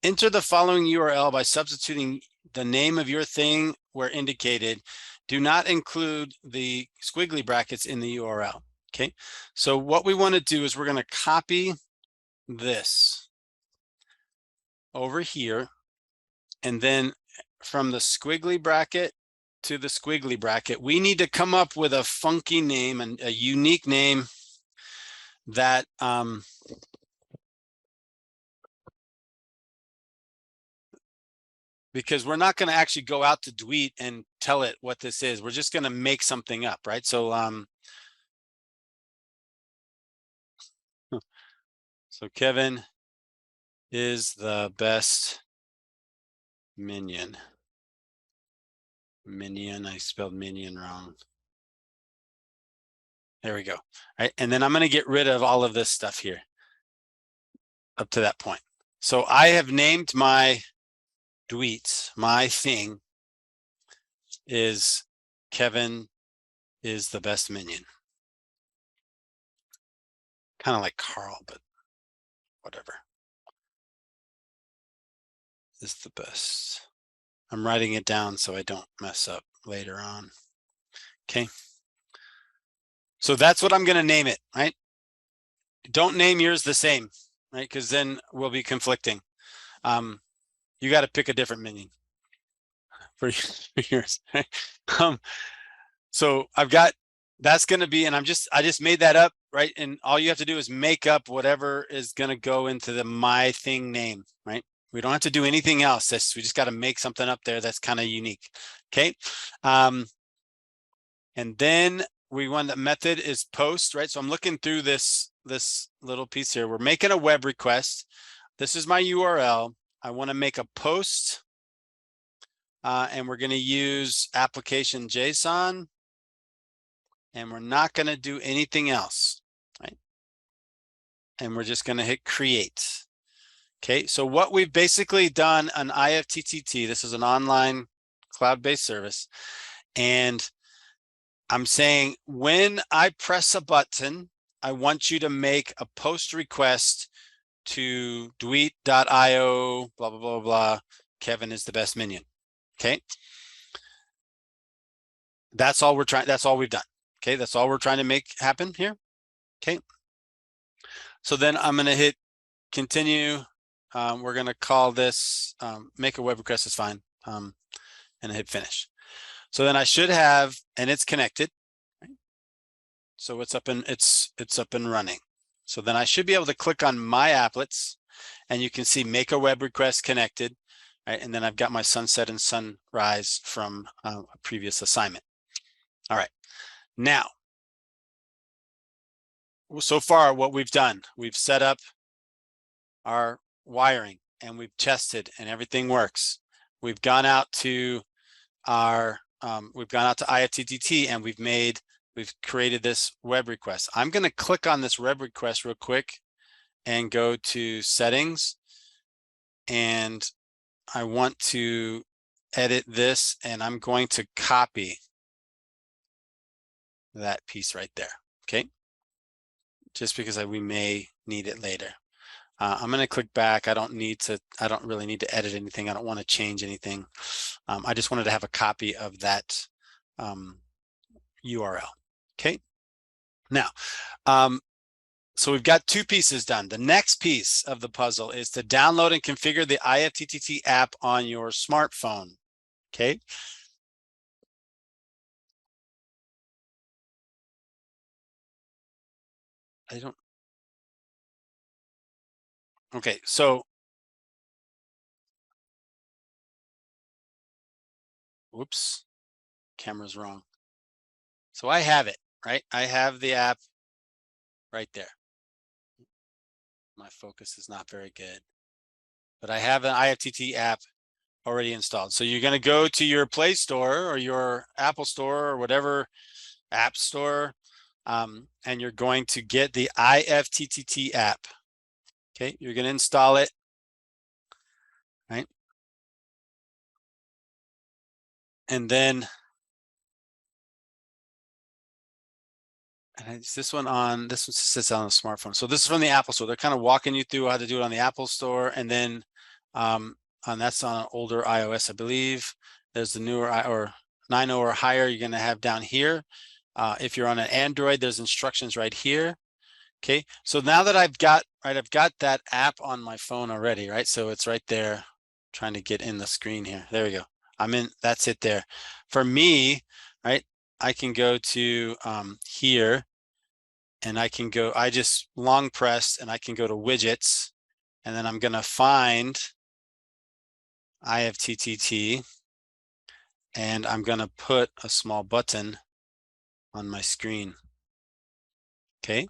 Enter the following URL by substituting the name of your thing where indicated. Do not include the squiggly brackets in the URL. Okay, so what we want to do is we're going to copy this over here, and then from the squiggly bracket to the squiggly bracket, we need to come up with a funky name and a unique name that because we're not going to actually go out to Dweet and tell it what this is. We're just going to make something up, right? So so Kevin is the best minion. Minion, I spelled minion wrong. There we go. All right, and then I'm going to get rid of all of this stuff here up to that point. So I have named my Dweets, my thing is Kevin is the best minion. Kind of like Carl, but whatever. Is the best. I'm writing it down so I don't mess up later on. Okay. So that's what I'm going to name it, right? Don't name yours the same, right? Because then we'll be conflicting. You got to pick a different minion for yours. Right? So I've got, that's going to be, and I just made that up, right? And all you have to do is make up whatever is going to go into the my thing name, right? We don't have to do anything else. We just got to make something up there that's kind of unique. Okay. And then we want the method is post, right? So I'm looking through this little piece here. We're making a web request. This is my URL. I want to make a post, and we're going to use application JSON, and we're not going to do anything else, right? And we're just going to hit create. Okay, so what we've basically done on IFTTT, this is an online cloud-based service, and I'm saying when I press a button, I want you to make a post request to dweet.io, blah, blah, blah, blah. Kevin is the best minion. Okay. That's all we're trying, that's all we've done. Okay, that's all we're trying to make happen here. Okay. So then I'm going to hit continue. We're going to call this make a web request is fine. And I hit finish. So then I should have, and it's connected. Right? So it's up and running. So then I should be able to click on my applets, and you can see make a web request connected. Right? And then I've got my sunset and sunrise from a previous assignment. All right. Now, so far what we've done, we've set up our wiring and we've tested and everything works. We've gone out to our IFTTT and we've created this web request. I'm going to click on this web request real quick and go to settings, and I want to edit this, and I'm going to copy that piece right there. Okay. just because we may need it later. I'm going to click back. I don't really need to edit anything. I don't want to change anything. I just wanted to have a copy of that URL. Okay. Now, so we've got 2 pieces done. The next piece of the puzzle is to download and configure the IFTTT app on your smartphone. Okay. Okay, so whoops, camera's wrong. So I have it, right? I have the app right there. My focus is not very good, but I have an IFTTT app already installed. So you're going to go to your Play Store or your Apple Store or whatever app store, and you're going to get the IFTTT app. Okay, you're going to install it, right? And then, and this one sits on the smartphone. So this is from the Apple Store. They're kind of walking you through how to do it on the Apple Store, and then and that's on an older iOS, I believe. There's the newer or 9.0 or higher. You're going to have down here. If you're on an Android, there's instructions right here. Okay, so now that I've got that app on my phone already, right? So it's right there. I'm trying to get in the screen here. There we go. I'm in. That's it there. For me, right? I can go to here, and I can go. I just long press, and I can go to widgets, and then I'm going to find IFTTT, and I'm going to put a small button on my screen. Okay.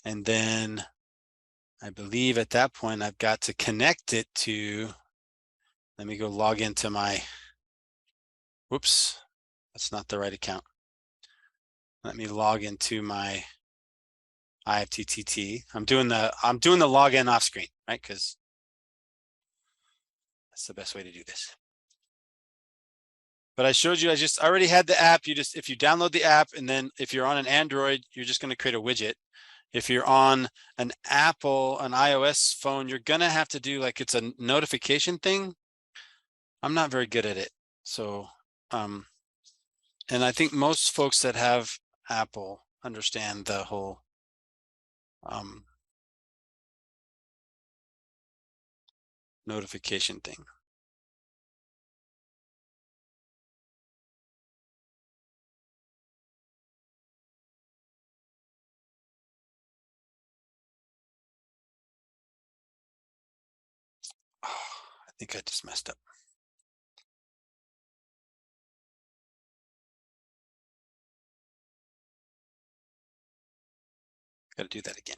And then I believe at that point I've got to connect it to, let me go log into my, whoops, that's not the right account. Let me log into my IFTTT. I'm doing the login off screen, right? Because that's the best way to do this. But I showed you, I already had the app. If you download the app, and then if you're on an Android, you're just going to create a widget. If you're on an Apple, an iOS phone, you're going to have to do like, it's a notification thing. I'm not very good at it. So, and I think most folks that have Apple understand the whole notification thing. Oh, I think I just messed up. Got to do that again.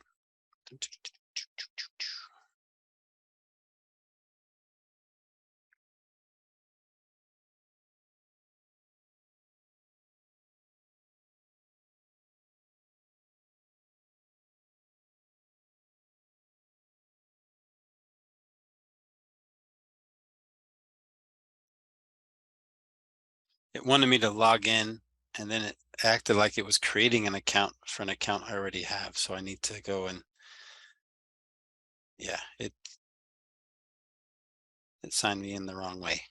It wanted me to log in, and then it acted like it was creating an account for an account I already have. So I need to go and, yeah, it signed me in the wrong way.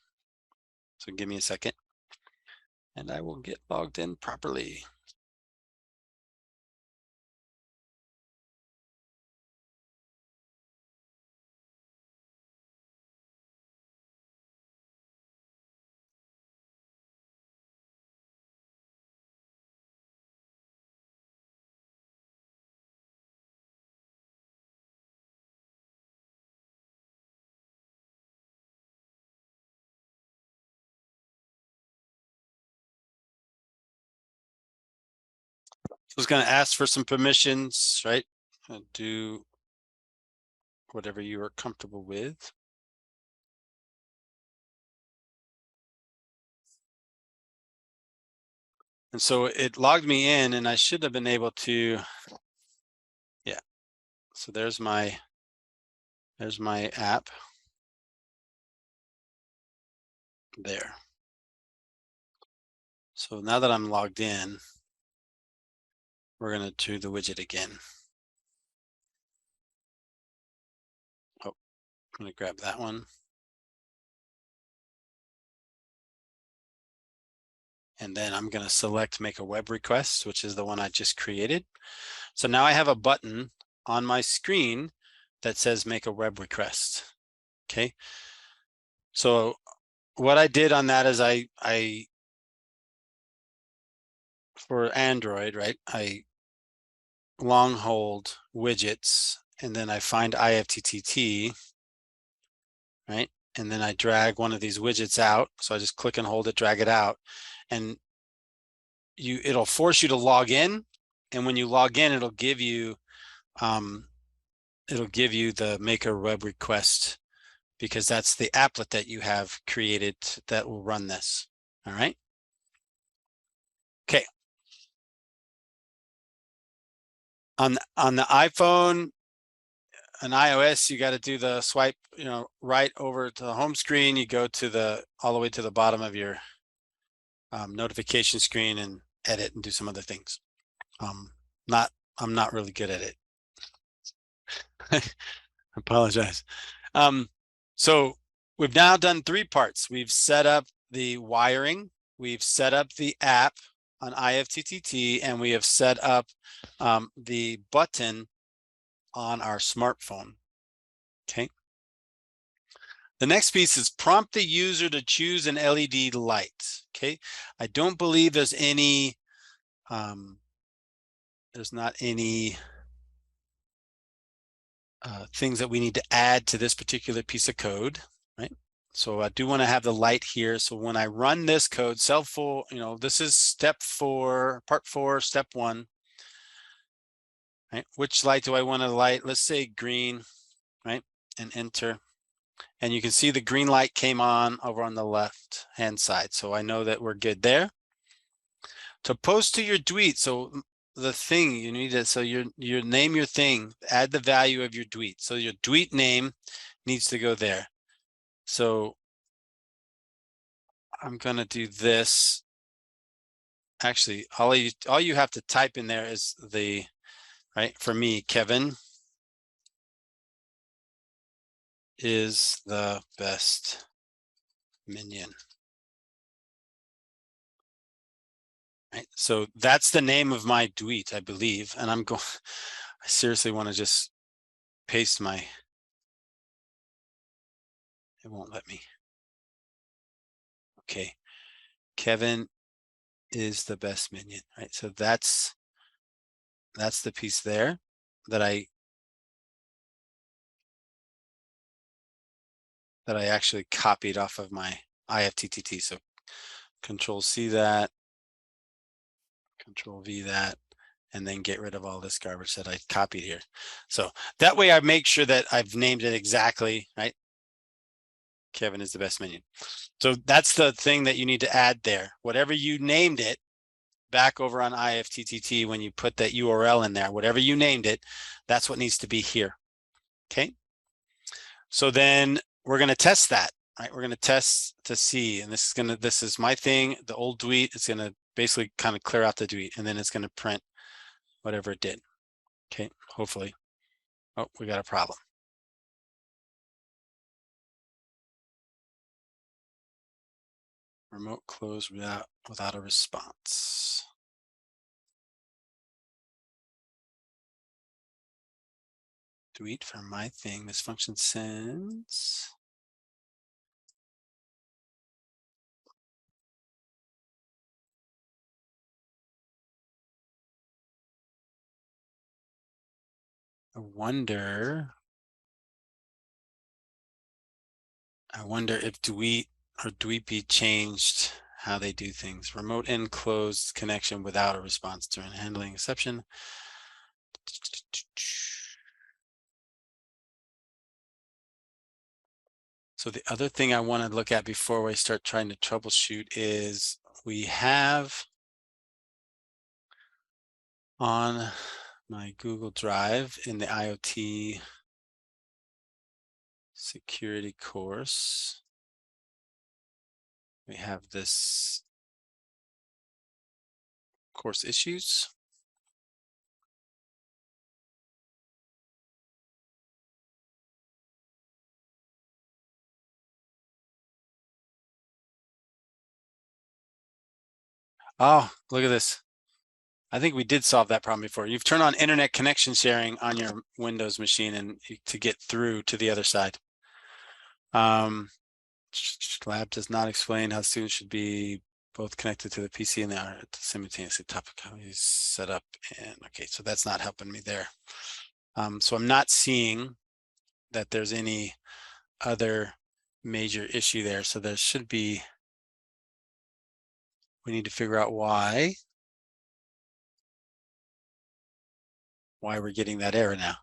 So give me a second, and I will get logged in properly. So it's going to ask for some permissions, right? Do whatever you are comfortable with. And so it logged me in, and I should have been able to, yeah. So there's my app there. So now that I'm logged in, we're going to do the widget again. going to grab that one. And then I'm going to select make a web request, which is the one I just created. So now I have a button on my screen that says make a web request. Okay. So what I did on that is I for Android, right, I long hold widgets, and then I find IFTTT, right? And then I drag one of these widgets out. So I just click and hold it, drag it out, and it'll force you to log in. And when you log in, it'll give you the make a web request, because that's the applet that you have created that will run this. All right. Okay. On the iPhone and iOS, you got to do the swipe, right over to the home screen. You go to all the way to the bottom of your notification screen and edit and do some other things. I'm not really good at it. I apologize. So we've now done 3 parts. We've set up the wiring, we've set up the app on IFTTT, and we have set up the button on our smartphone. Okay. The next piece is prompt the user to choose an LED light. Okay. I don't believe there's not any things that we need to add to this particular piece of code, right? So I do want to have the light here. So when I run this code, cell 4, this is step 4, part 4, step 1, right? Which light do I want to light? Let's say green, right? And enter. And you can see the green light came on over on the left hand side. So I know that we're good there. To post to your tweet, so the thing you need it, so you name your thing, add the value of your tweet. So your tweet name needs to go there. So I'm gonna do this. Actually, all you have to type in there is right, for me, Kevin is the best minion. Right, so that's the name of my tweet, I believe, and I seriously want to just paste it won't let me. Okay, Kevin is the best minion, right? So that's the piece there that I actually copied off of my IFTTT. So Control C that, Control V that, and then get rid of all this garbage that I copied here. So that way I make sure that I've named it exactly, right? Kevin is the best minion. So that's the thing that you need to add there. Whatever you named it, back over on IFTTT, when you put that URL in there, whatever you named it, that's what needs to be here. Okay. So then we're going to test that, right? We're going to test to see, and this is my thing, the old tweet. It's going to basically kind of clear out the tweet, and then it's going to print whatever it did. Okay, hopefully. Oh, we got a problem. Remote close without a response. Tweet from my thing. This function sends. I wonder if tweet or dweepy changed how they do things. Remote end closed connection without a response during handling exception. So the other thing I want to look at before we start trying to troubleshoot is we have on my Google Drive in the IoT security course, we have this course issues. Oh, look at this. I think we did solve that problem before. You've turned on internet connection sharing on your Windows machine and to get through to the other side. Lab does not explain how students should be both connected to the PC and the R simultaneously. Topic is set up, and okay, so that's not helping me there. So I'm not seeing that there's any other major issue there. So there should be, we need to figure out why we're getting that error now.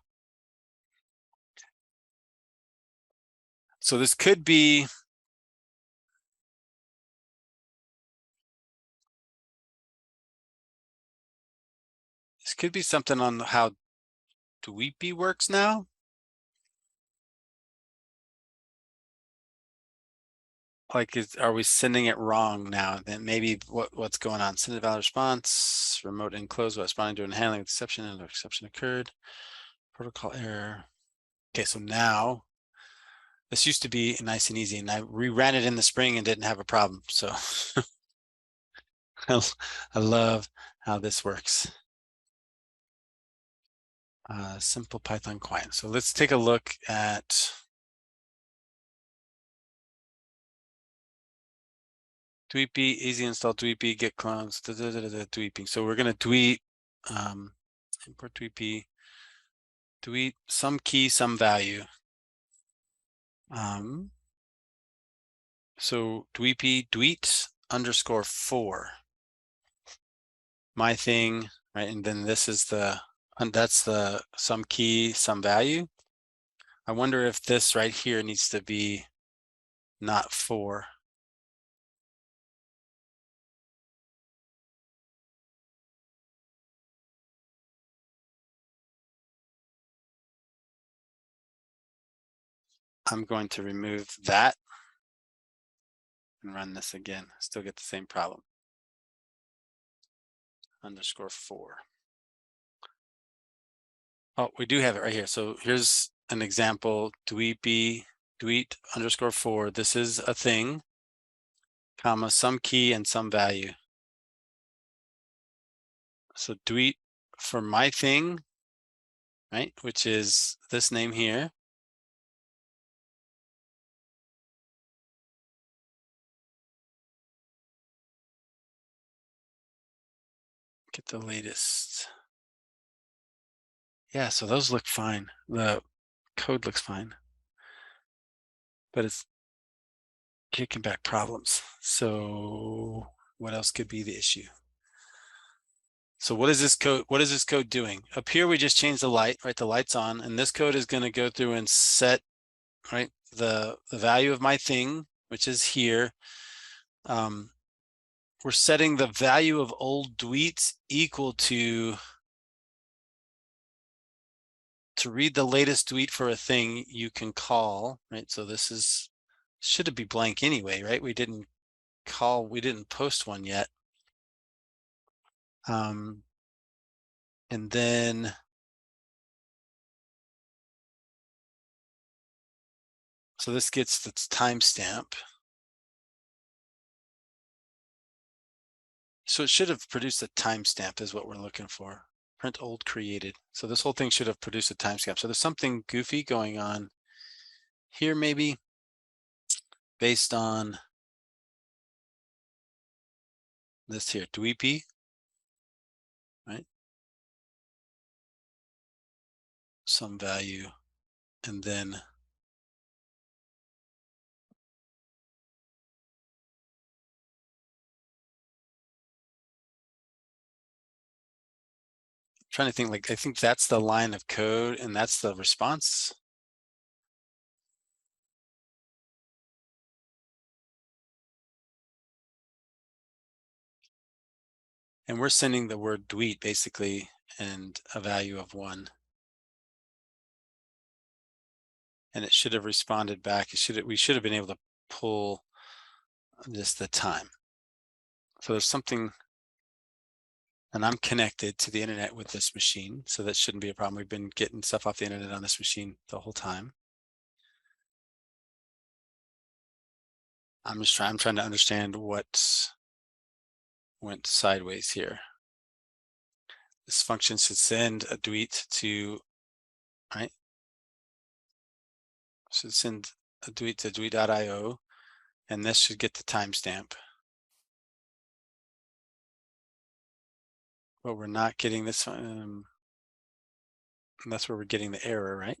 So this could be something on how Dweepy works now. Like, are we sending it wrong now? Then maybe what's going on? Send a valid response, remote and close while responding to and handling exception, and an exception occurred. Protocol error. Okay, so now this used to be nice and easy, and I reran it in the spring and didn't have a problem. So I love how this works. Simple Python client. So let's take a look at Dweepy, easy install Dweepy, get clones, Dweeping. So we're going to Dweep, import Dweepy, Dweep, some key, some value. So Dweepy, Dweet _4. My thing, right? And then this is that's the some key, some value. I wonder if this right here needs to be not 4. I'm going to remove that and run this again. Still get the same problem. _4. Oh, we do have it right here. So here's an example. Dweepy, Dweet _4. This is a thing, comma, some key and some value. So Dweet for my thing, right, which is this name here. Get the latest. Yeah, so those look fine. The code looks fine, but it's kicking back problems. So what else could be the issue? So what is this code? What is this code doing? Up here, we just changed the light, right? The light's on, and this code is going to go through and set, right, the value of my thing, which is here. We're setting the value of old Dweets equal to read the latest Dweet for a thing you can call, right? So this is, should it be blank anyway, right? We didn't post one yet. And then so this gets its timestamp. So it should have produced a timestamp is what we're looking for. Print old created. So this whole thing should have produced a timestamp. So there's something goofy going on here maybe based on this here, Dweepy, right? Some value, and then trying to think, like, I think that's the line of code and that's the response. And we're sending the word Dweet basically and a value of 1. And it should have responded back. We should have been able to pull just the time. So there's something, and I'm connected to the internet with this machine, so that shouldn't be a problem. We've been getting stuff off the internet on this machine the whole time. I'm trying to understand what's went sideways here. This function should send a tweet to, right? Should send a tweet to tweet.io, and this should get the timestamp. But we're not getting this. That's where we're getting the error, right?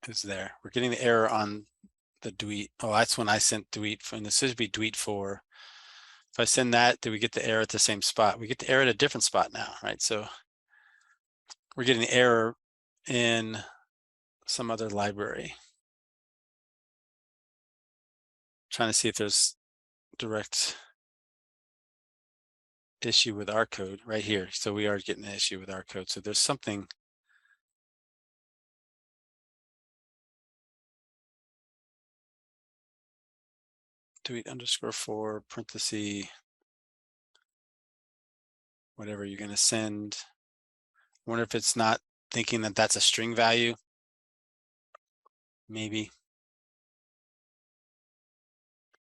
Is there? We're getting the error on the tweet. Oh, that's when I sent tweet, and this should be tweet 4. If I send that, do we get the error at the same spot? We get the error at a different spot now, right? So we're getting the error in some other library. Trying to see if there's direct issue with our code right here. So we are getting an issue with our code. So there's something. Tweet underscore 4 parenthesis, whatever you're going to send. I wonder if it's not thinking that that's a string value. Maybe.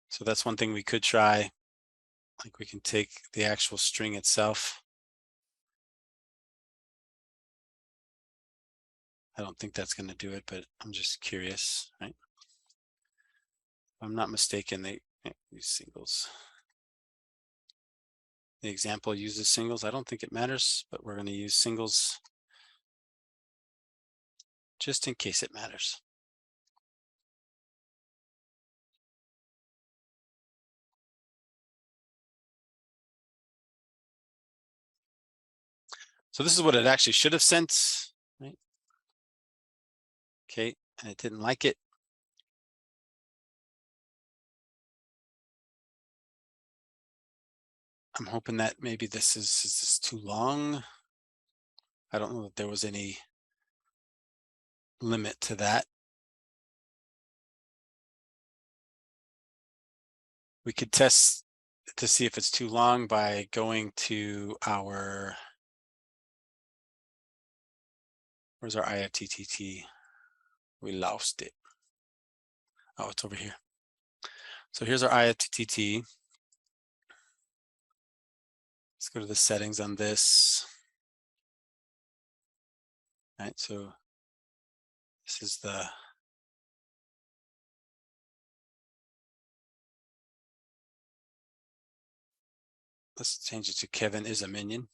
So that's one thing we could try. Like we can take the actual string itself. I don't think that's going to do it, but I'm just curious, right? If I'm not mistaken, they use singles. The example uses singles. I don't think it matters, but we're going to use singles just in case it matters. So this is what it actually should have sent, right? Okay, and it didn't like it. I'm hoping that maybe this is too long. I don't know that there was any limit to that. We could test to see if it's too long by going to our, where's our IFTTT? We lost it. Oh, it's over here. So here's our IFTTT. Let's go to the settings on this. All right, so this is the, let's change it to Kevin is a minion.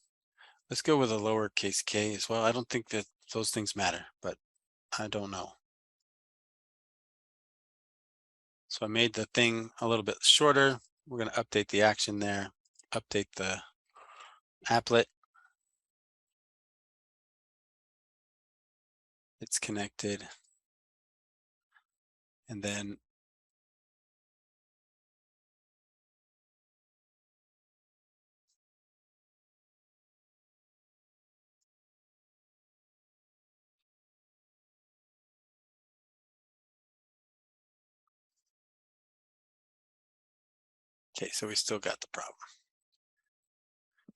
Let's go with a lowercase k as well. I don't think that those things matter, but I don't know. So I made the thing a little bit shorter. We're going to update the action there, update the applet. It's connected. And then okay, so we still got the problem.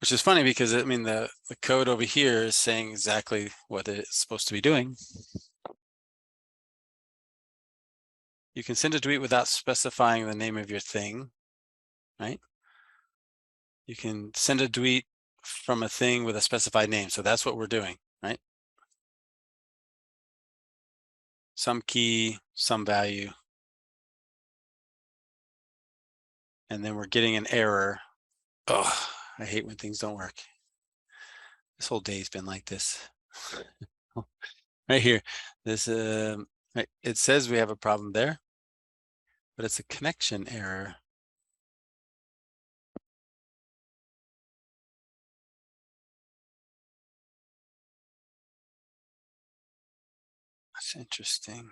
Which is funny because I mean the code over here is saying exactly what it's supposed to be doing. You can send a tweet without specifying the name of your thing, right? You can send a tweet from a thing with a specified name. So that's what we're doing, right? Some key, some value. And then we're getting an error. Oh, I hate when things don't work. This whole day's been like this. Right here, this right, it says we have a problem there, but it's a connection error. That's interesting.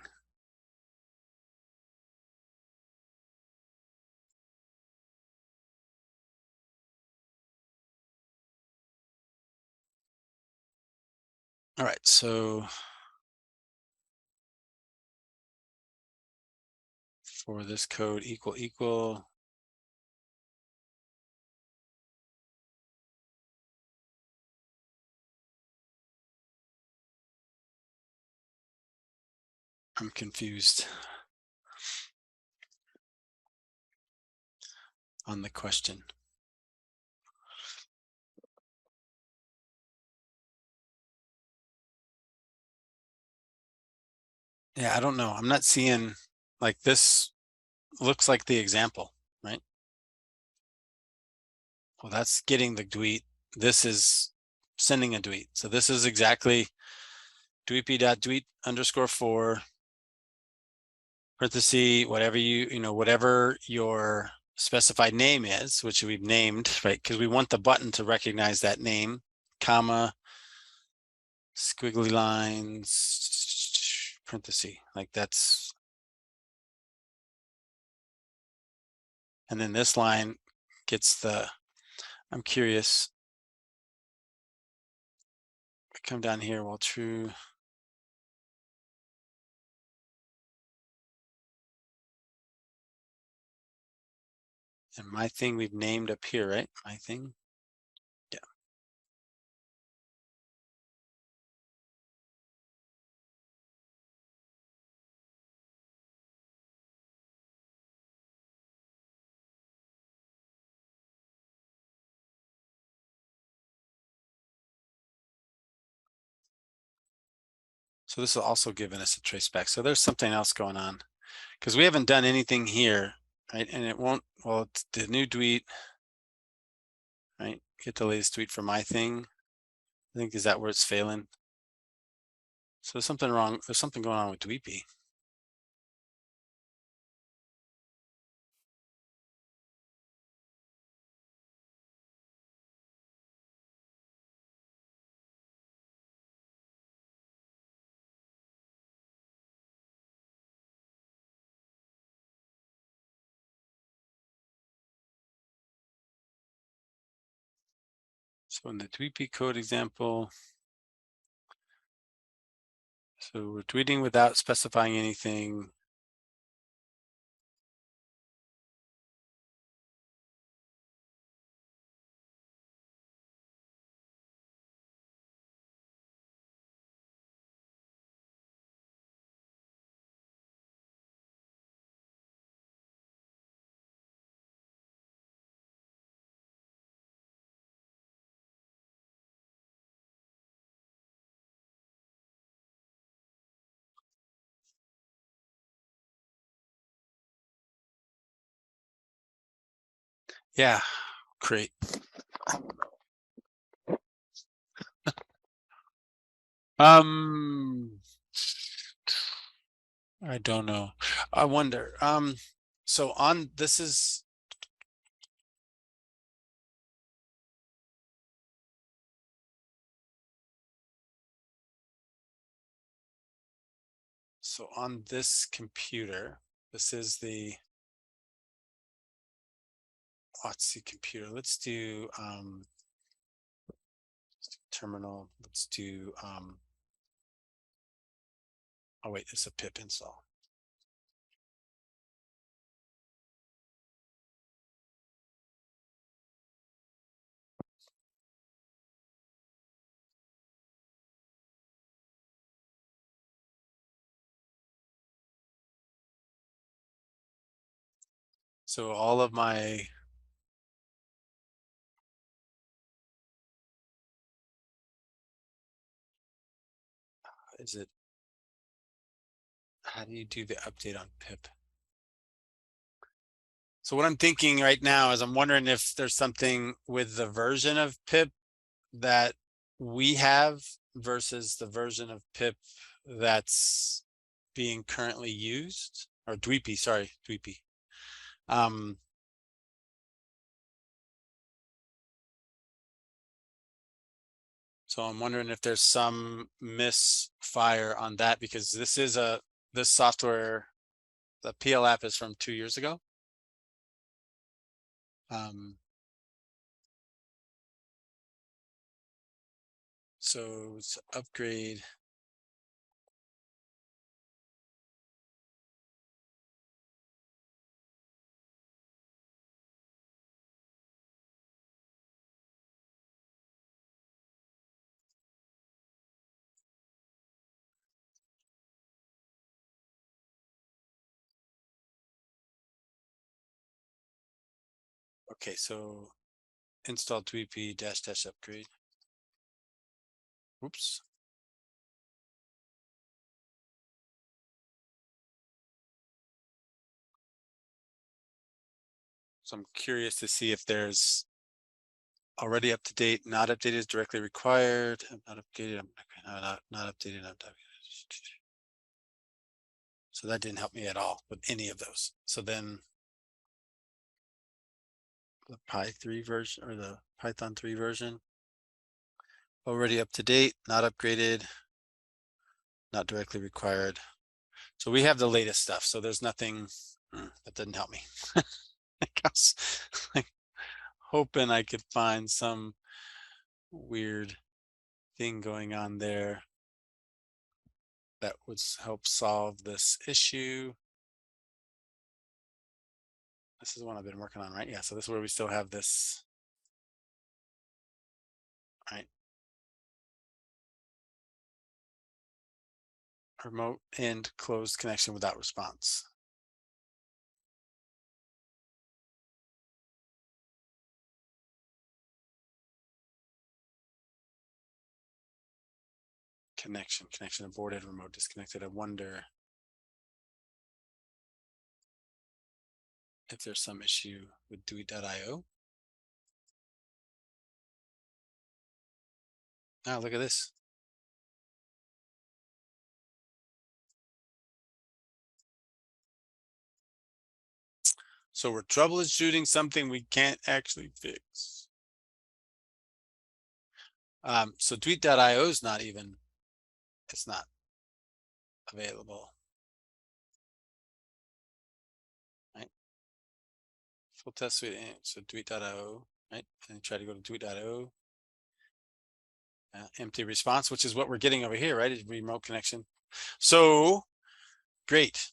All right, so for this code equal, I'm confused. on the question. Yeah, I don't know. I'm not seeing, like, this looks like the example, right? Well, that's getting the tweet. This is sending a tweet. So this is exactly dweepy.tweet_4 parenthesis, whatever whatever your specified name is, which we've named, right? Because we want the button to recognize that name, comma, squiggly lines, parenthesis, like that's. And then this line gets the, I'm curious, come down here while true. And my thing we've named up here, right? My thing. Yeah. So this will also given us a traceback. So there's something else going on because we haven't done anything here, right? And it won't, well, it's the new tweet, right? Get the latest tweet for my thing. I think, is that where it's failing? So there's something wrong. There's something going on with Dweepy. So in the Dweepy code example, so we're tweeting without specifying anything. Yeah, great. I don't know. I wonder. So on this is. So on this computer, this is the WASTC computer. Let's do terminal. Let's do oh wait, it's a pip install. So all of my is it, how do you do the update on pip? So what I'm thinking right now is I'm wondering if there's something with the version of pip that we have versus the version of pip that's being currently used, or Dweepy, sorry, Dweepy. So I'm wondering if there's some misfire on that, because this is this software, the PL app is from 2 years ago. So it's upgrade. Okay, so install DWP -- upgrade. Oops. So I'm curious to see if there's already up to date, not updated is directly required. I'm not updated. Not updated. So that didn't help me at all with any of those. So then the Pi 3 version or the Python 3 version, already up to date, not upgraded, not directly required. So we have the latest stuff. So there's nothing that didn't help me. I was like hoping I could find some weird thing going on there that would help solve this issue. This is one I've been working on, right? Yeah, so this is where we still have this, right? Remote and closed connection without response. Connection aborted, remote disconnected. I wonder if there's some issue with Dewey.io. Now look at this. So we're troubleshooting something we can't actually fix. So Tweet.io is not even, it's not available. Right? Full test suite, so Tweet.io, right? And try to go to Tweet.io. Empty response, which is what we're getting over here, right? Is remote connection. So great.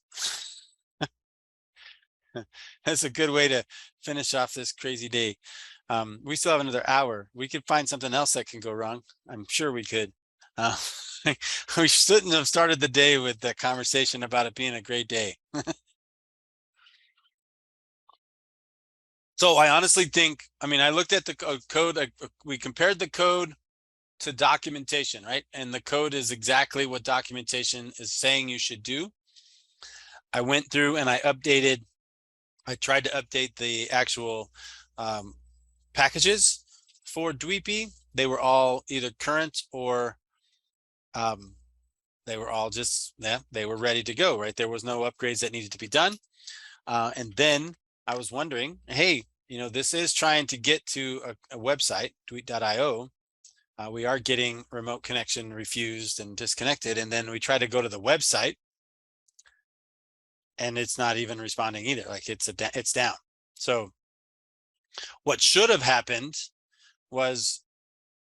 That's a good way to finish off this crazy day. We still have another hour. We could find something else that can go wrong. I'm sure we could. We shouldn't have started the day with the conversation about it being a great day. So I honestly think, I mean, I looked at the code, we compared the code to documentation, right? And the code is exactly what documentation is saying you should do. I went through and I tried to update the actual packages for DWP. They were all either current or they were all just, yeah, they were ready to go, right? There was no upgrades that needed to be done. And then I was wondering, hey, you know, this is trying to get to a website, tweet.io. We are getting remote connection refused and disconnected. And then we try to go to the website and it's not even responding either. Like it's down. So what should have happened was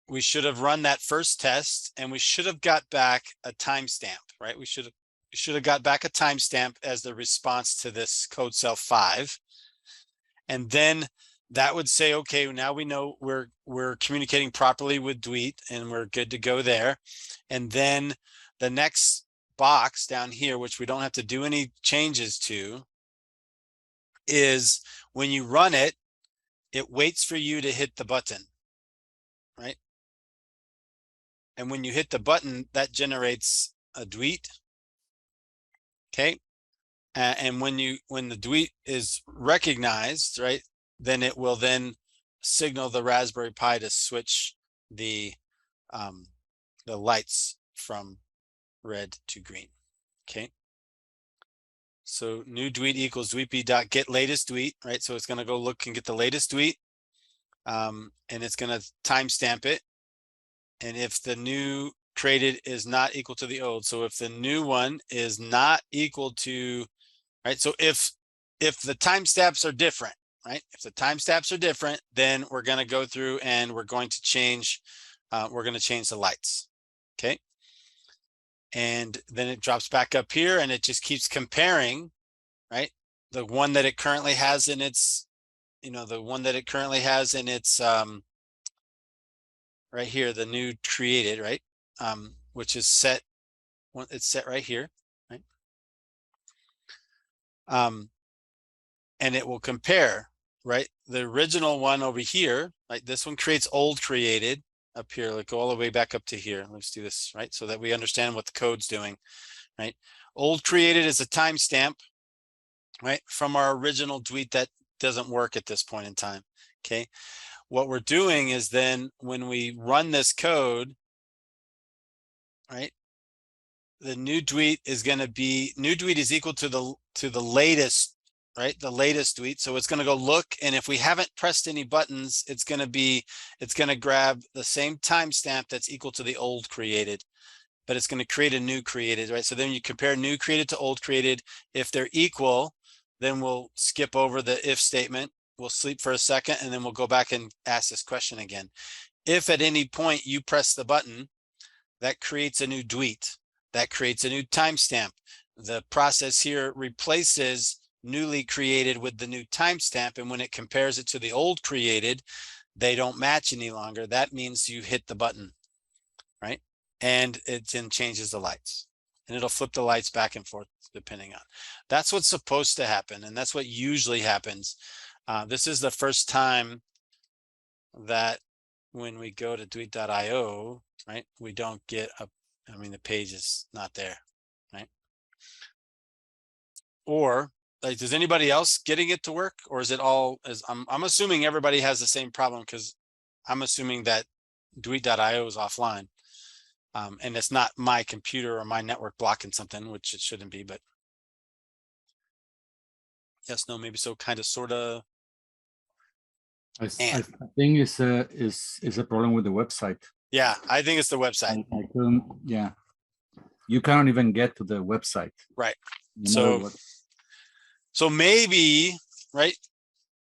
we should have run that first test and we should have got back a timestamp, right? We should have got back a timestamp as the response to this code cell 5. And then that would say, okay, now we know we're communicating properly with Dweet and we're good to go there. And then the next box down here, which we don't have to do any changes to, is when you run it, it waits for you to hit the button, right? And when you hit the button, that generates a Dweet. Okay. And when the Dweet is recognized, right, then it will then signal the Raspberry Pi to switch the lights from red to green. Okay. So new Dweet equals dweetb.get latest Dweet, right? So it's going to go look and get the latest Dweet, and it's going to timestamp it. And if the new created is not equal to the old, so if the new one is not equal to, right? So if the timestamps are different, right? If the timestamps are different, then we're going to go through and we're going to change the lights. Okay. And then it drops back up here and it just keeps comparing, right? The one that it currently has in its, right here, the new created, right? Which is set, it's set right here, right? And it will compare, right? the original one over here, like this one creates old created up here, like go all the way back up to here. Let's do this, right? So that we understand what the code's doing, right? Old created is a timestamp, right? From our original tweet that doesn't work at this point in time, okay? What we're doing is then when we run this code, right? The new tweet is going to be, new tweet is equal to the latest, right? The latest tweet. So it's going to go look, and if we haven't pressed any buttons, it's going to grab the same timestamp that's equal to the old created, but it's going to create a new created, right? So then you compare new created to old created. If they're equal, then we'll skip over the if statement. We'll sleep for a second, and then we'll go back and ask this question again. If at any point you press the button, that creates a new tweet. That creates a new timestamp. The process here replaces newly created with the new timestamp, and when it compares it to the old created, they don't match any longer. That means you hit the button, right? And it then changes the lights, and it'll flip the lights back and forth depending on. That's what's supposed to happen, and that's what usually happens. This is the first time that when we go to tweet.io, right, we don't get a, I mean, the page is not there, right? Or like, does anybody else getting it to work, or is it all, I'm assuming everybody has the same problem, because I'm assuming that tweet.io is offline. And it's not my computer or my network blocking something, which it shouldn't be, but yes, no, maybe so, kind of, sort of.
I think it's a problem with the website.
Yeah, I think it's the website.
I couldn't, yeah. You cannot even get to the website.
Right.
No
So maybe, right,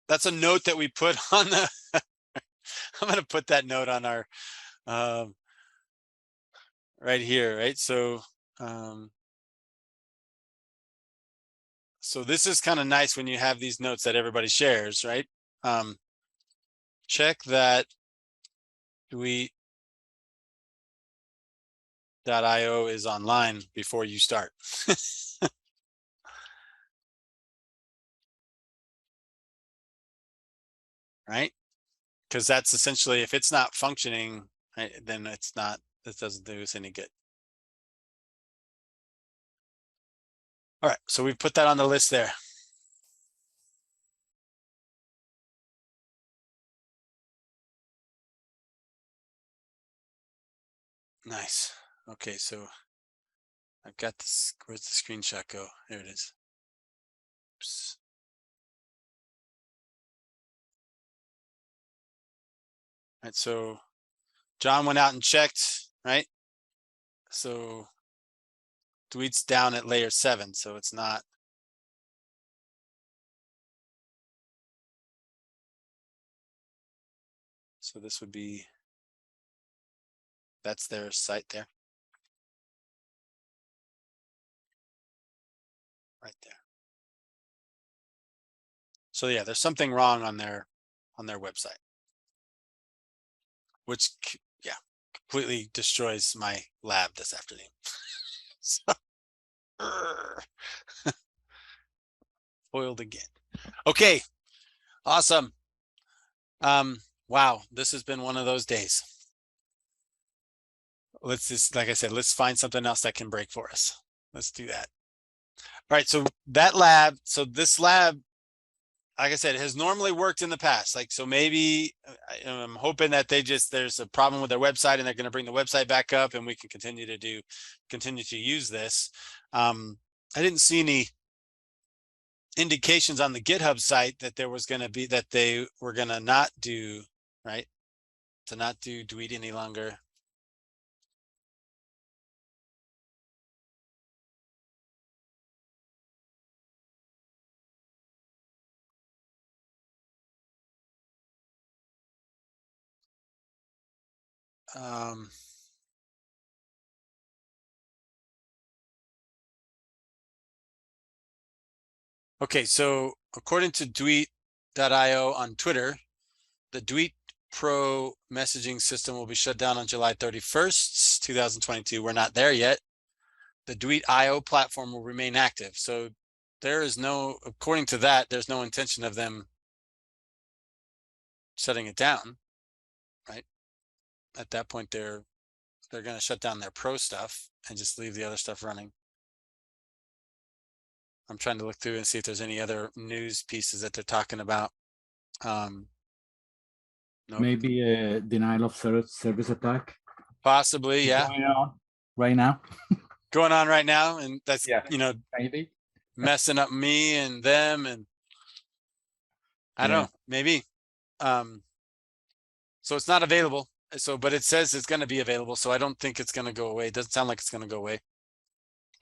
that's a note that we put on the, I'm going to put that note on our, right here, right? So, so this is kind of nice when you have these notes that everybody shares, right? Check that tweet.io is online before you start. Right? Because that's essentially, if it's not functioning, right, then it's not, this doesn't do us any good. All right, so we've put that on the list there. Nice. Okay, so I've got this, where's the screenshot go? There it is. Oops. Right, so John went out and checked, right? So tweet's down at layer 7, so it's not. So this would be, that's their site there. Right there. So yeah, there's something wrong on their website, which, yeah, completely destroys my lab this afternoon. So, foiled again. Okay, awesome. Wow, this has been one of those days. Let's just, like I said, let's find something else that can break for us. Let's do that. All right, so that lab, so this lab, like I said, it has normally worked in the past. Like, so maybe I'm hoping that there's a problem with their website and they're going to bring the website back up and we can continue to use this. I didn't see any indications on the GitHub site that there was going to be, that they were going to not do, right, to not do tweet any longer. Okay, so according to Tweet.io on Twitter, the Tweet Pro messaging system will be shut down on July 31st, 2022. We're not there yet. The Tweet.io platform will remain active. So there is no, according to that, there's no intention of them shutting it down, right? At that point, they're going to shut down their pro stuff and just leave the other stuff running. I'm trying to look through and see if there's any other news pieces that they're talking about. Nope.
Maybe a denial of service attack.
Possibly, yeah.
Going on right now.
Going on right now, and that's
maybe
messing up me and them, and I don't know, maybe. So it's not available. So, but it says it's going to be available. So I don't think it's going to go away. It doesn't sound like it's going to go away.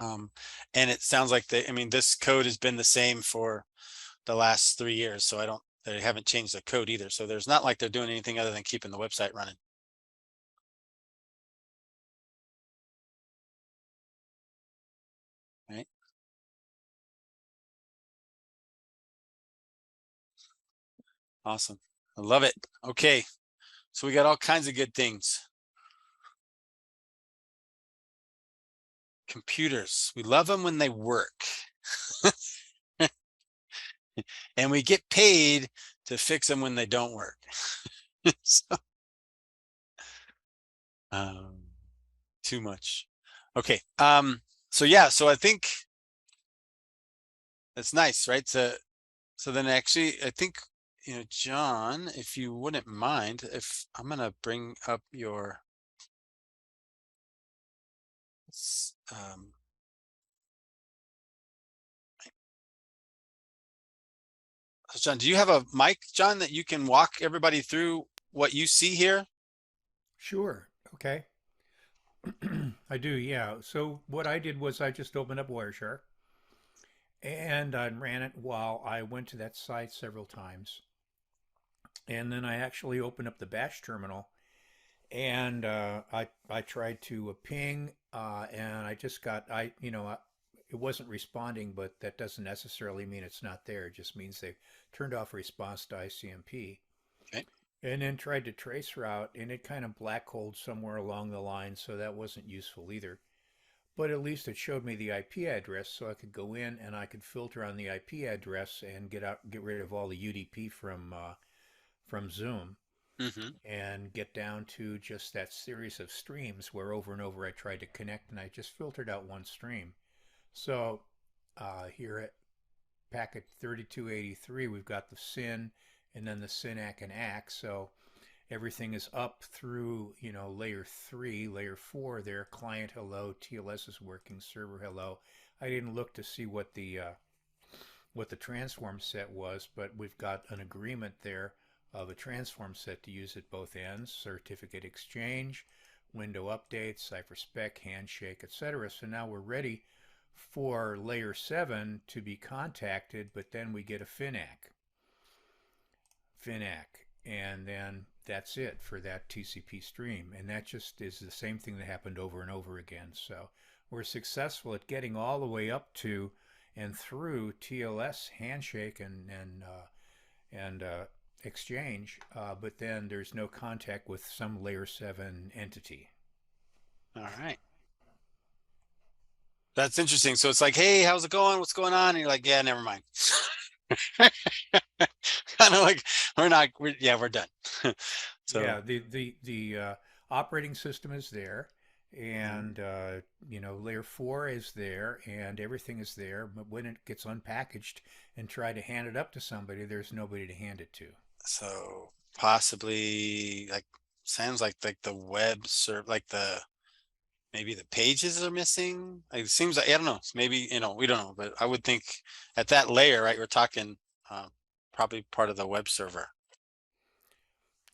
And it sounds like this code has been the same for the last 3 years. So they haven't changed the code either. So there's not like they're doing anything other than keeping the website running. Right. Awesome. I love it. Okay. So we got all kinds of good things. Computers. We love them when they work. And we get paid to fix them when they don't work. So, too much. Okay. So yeah, so I think that's nice, right? So then actually, I think, John, if you wouldn't mind, if I'm going to bring up your, John, do you have a mic, John, that you can walk everybody through what you see here?
Sure. Okay. I do, yeah. So what I did was I just opened up Wireshark and I ran it while I went to that site several times. And then I actually opened up the bash terminal and I tried to ping and I just got, it wasn't responding, but that doesn't necessarily mean it's not there. It just means they turned off response to ICMP.
Okay.
And then tried to trace route, and it kind of black holed somewhere along the line, so that wasn't useful either. But at least it showed me the IP address, so I could go in and I could filter on the IP address and get rid of all the UDP from Zoom, and get down to just that series of streams where over and over I tried to connect, and I just filtered out one stream. So here at packet 3283, we've got the SYN and then the SYNAC and ACK. So everything is up through, layer 3, layer 4 there, client hello, TLS is working, server hello. I didn't look to see what the transform set was, but we've got an agreement there of a transform set to use at both ends, certificate exchange, window updates, CyberSpec, handshake, etc. So now we're ready for layer 7 to be contacted, but then we get a FINAC, and then that's it for that TCP stream. And that just is the same thing that happened over and over again. So we're successful at getting all the way up to and through TLS, handshake, and exchange, but then there's no contact with some layer 7 entity.
All right. That's interesting. So it's like, hey, how's it going? What's going on? And you're like, yeah, never mind. Kind of like we're done. So
yeah, the operating system is there, and layer 4 is there, and everything is there. But when it gets unpackaged and try to hand it up to somebody, there's nobody to hand it to.
So possibly sounds like the web serve, maybe the pages are missing. It seems like, I don't know, maybe, we don't know, but I would think at that layer, right, we're talking probably part of the web server.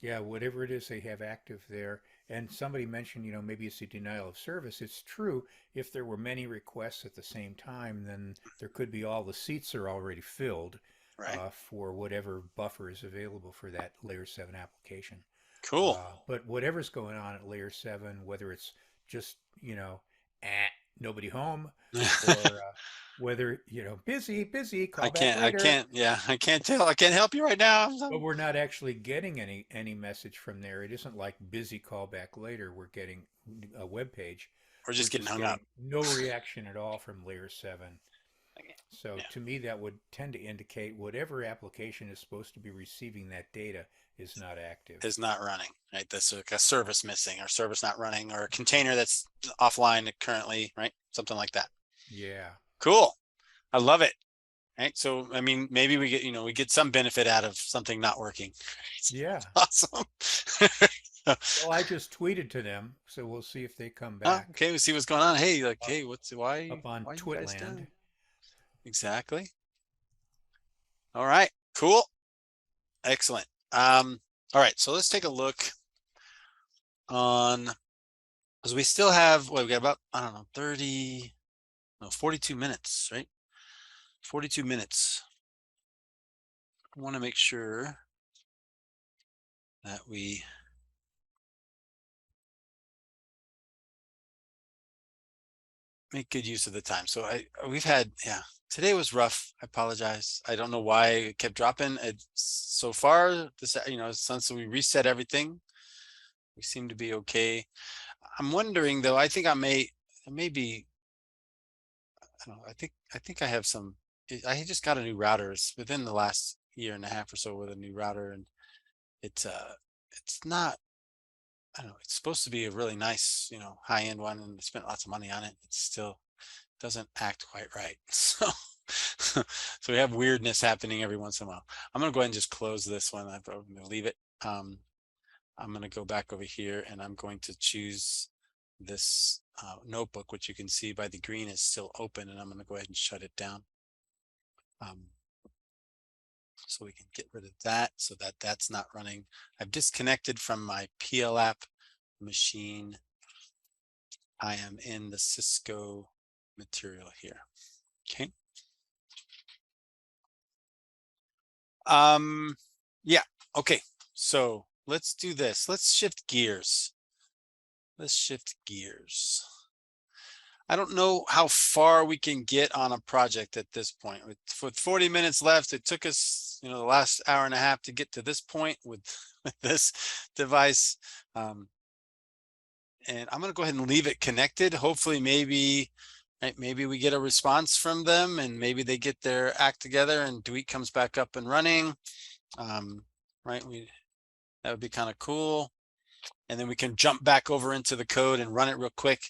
Yeah, whatever it is they have active there. And somebody mentioned, maybe it's a denial of service. It's true. If there were many requests at the same time, then there could be all the seats are already filled,
right,
for whatever buffer is available for that layer 7 application.
Cool.
But whatever's going on at layer 7, whether it's just, nobody home, or whether, busy, call back later.
I can't tell. I can't help you right now.
But we're not actually getting any message from there. It isn't like busy, call back later. We're getting a web page.
We're just getting hung up.
No reaction at all from layer 7.
Okay.
So to me, that would tend to indicate whatever application is supposed to be receiving that data is not active.
Is not running, right? That's like a service missing or service not running or a container that's offline currently, right? Something like that.
Yeah.
Cool. I love it. Right. So, I mean, maybe we get, we get some benefit out of something not working.
Yeah.
Awesome.
Well, I just tweeted to them, so we'll see if they come back.
Okay. We see what's going on. Hey, like,
Up-
hey, why
up on
you guys
Twitland.
down? Exactly. All right. Cool. Excellent. All right. So let's take a look on, because we still have, we got about, I don't know, 42 minutes, right? 42 minutes. I want to make sure that we make good use of the time. So we've had, today was rough. I apologize. I don't know why it kept dropping. So far, this, since we reset everything, we seem to be okay. I'm wondering though, I think I may be, I don't know, I think I have some, I just got a new router. It's within the last year and a half or so with a new router, and it's not, I don't know, it's supposed to be a really nice, high-end one, and I spent lots of money on it. It still doesn't act quite right. So, so we have weirdness happening every once in a while. I'm going to go ahead and just close this one. I'm going to leave it. I'm going to go back over here, and I'm going to choose this notebook, which you can see by the green is still open, and I'm going to go ahead and shut it down. So we can get rid of that so that that's not running. I've disconnected from my PLAP machine. I am in the Cisco material here. Okay. Yeah. Okay. So let's do this. Let's shift gears. Let's shift gears. I don't know how far we can get on a project at this point. With 40 minutes left, it took us, the last hour and a half to get to this point with this device. And I'm going to go ahead and leave it connected. Hopefully, maybe we get a response from them, and maybe they get their act together and Dweet comes back up and running. Right? That would be kind of cool. And then we can jump back over into the code and run it real quick.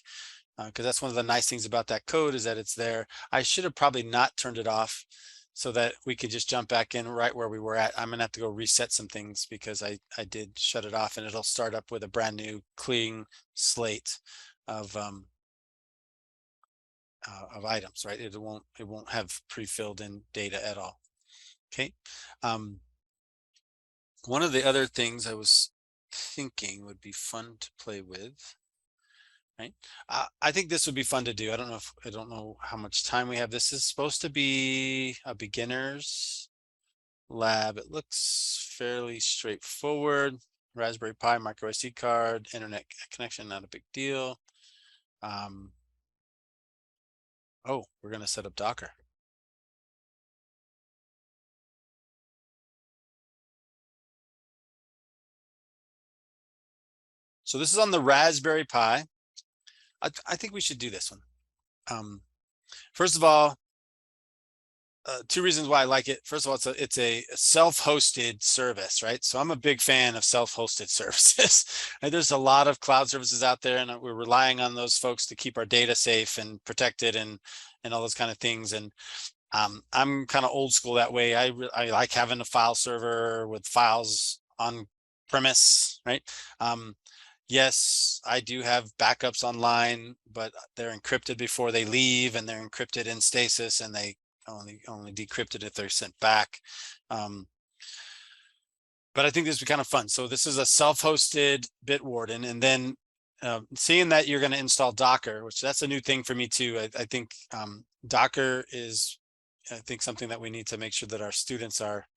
Because that's one of the nice things about that code is that it's there. I should have probably not turned it off so that we could just jump back in right where we were at. I'm gonna have to go reset some things because I did shut it off, and it'll start up with a brand new clean slate of items, right? It won't have pre-filled in data at all. Okay. One of the other things I was thinking would be fun to play with. Right. I think this would be fun to do. I don't know how much time we have. This is supposed to be a beginner's lab. It looks fairly straightforward. Raspberry Pi, micro SD card, internet connection, not a big deal. Oh, we're going to set up Docker. So this is on the Raspberry Pi. I think we should do this one. First of all, two reasons why I like it. First of all, it's a self-hosted service, right? So I'm a big fan of self-hosted services. There's a lot of cloud services out there, and we're relying on those folks to keep our data safe and protected and all those kind of things. And I'm kind of old school that way. I like having a file server with files on premise, right? Yes, I do have backups online, but they're encrypted before they leave, and they're encrypted in stasis, and they only decrypted if they're sent back. But I think this would be kind of fun. So this is a self-hosted Bitwarden, and then seeing that you're going to install Docker, which that's a new thing for me too. I think Docker is, something that we need to make sure that our students are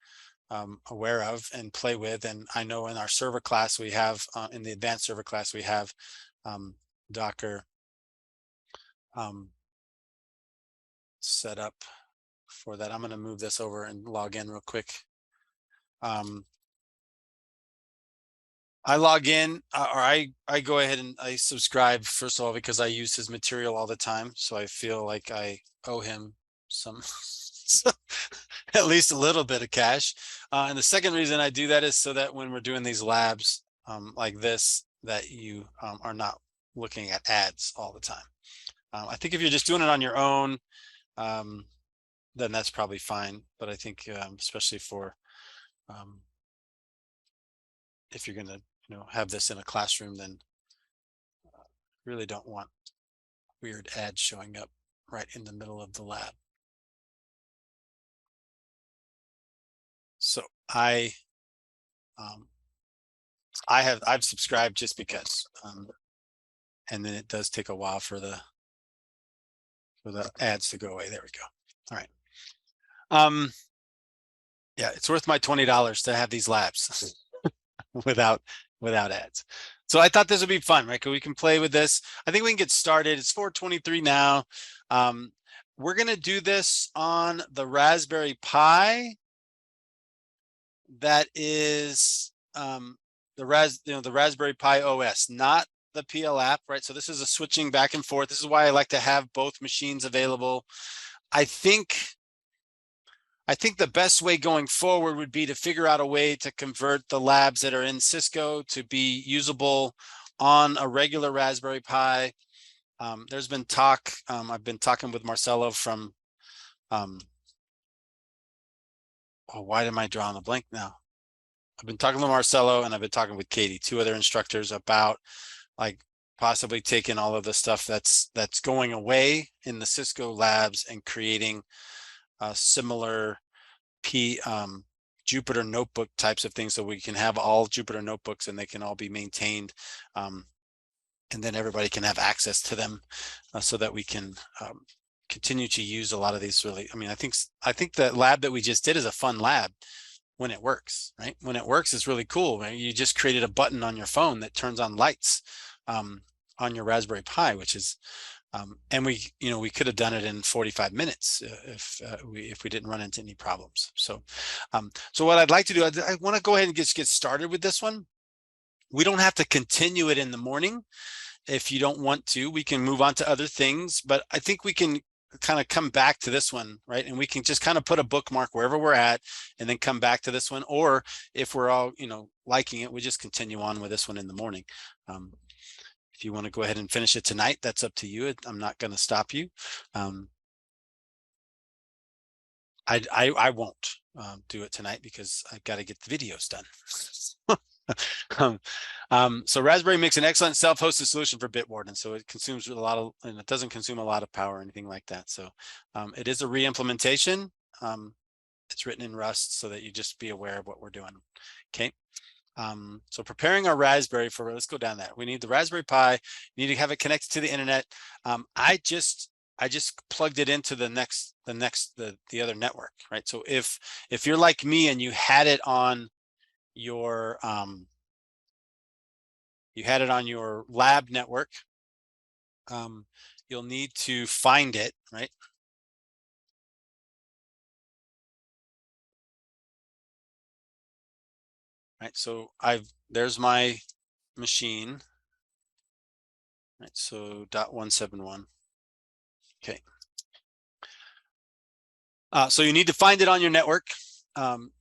aware of and play with. And I know in our server class we have, in the advanced server class, we have Docker set up for that. I'm going to move this over and log in real quick. I log in, or I go ahead and I subscribe, first of all, because I use his material all the time. So I feel like I owe him some So at least a little bit of cache. And the second reason I do that is so that when we're doing these labs like this, that you are not looking at ads all the time. I think if you're just doing it on your own, then that's probably fine. But I think especially for if you're going to have this in a classroom, then really don't want weird ads showing up right in the middle of the lab. So I've subscribed just because, and then it does take a while for the ads to go away. There we go. All right. Yeah, it's worth my $20 to have these labs without ads. So I thought this would be fun, right? 'Cause we can play with this. I think we can get started. It's 4:23 now. We're gonna do this on the Raspberry Pi. That is the Raspberry Pi OS, not the PL app, right? So this is a switching back and forth. This is why I like to have both machines available. I think the best way going forward would be to figure out a way to convert the labs that are in Cisco to be usable on a regular Raspberry Pi. There's been talk, I've been talking with Marcelo from, why am I drawing a blank now? I've been talking with Marcelo and I've been talking with Katie, two other instructors, about like possibly taking all of the stuff that's going away in the Cisco labs and creating similar Jupyter notebook types of things, so we can have all Jupyter notebooks and they can all be maintained, and then everybody can have access to them, so that we can continue to use a lot of these. Really, I mean, I think the lab that we just did is a fun lab when it works, right? When it works, it's really cool, right? You just created a button on your phone that turns on lights on your Raspberry Pi, which is and we could have done it in 45 minutes if we didn't run into any problems. So what I'd like to do, I want to go ahead and get started with this one. We don't have to continue it in the morning. If you don't want to, we can move on to other things, but I think we can kind of come back to this one, right? And we can just kind of put a bookmark wherever we're at and then come back to this one. Or if we're all, liking it, we just continue on with this one in the morning. If you want to go ahead and finish it tonight, that's up to you. I'm not going to stop you. I won't do it tonight because I've got to get the videos done. So Raspberry makes an excellent self-hosted solution for Bitwarden. So it consumes a lot of, and it doesn't consume a lot of power or anything like that. So it is a re-implementation. It's written in Rust so that you just be aware of what we're doing. Okay. So preparing our Raspberry for, let's go down that. We need the Raspberry Pi, you need to have it connected to the internet. I just plugged it into the other network, right? So if you're like me and you had it on your lab network, you'll need to find it, right? Right, so there's my machine, right? So .171. Okay. So you need to find it on your network.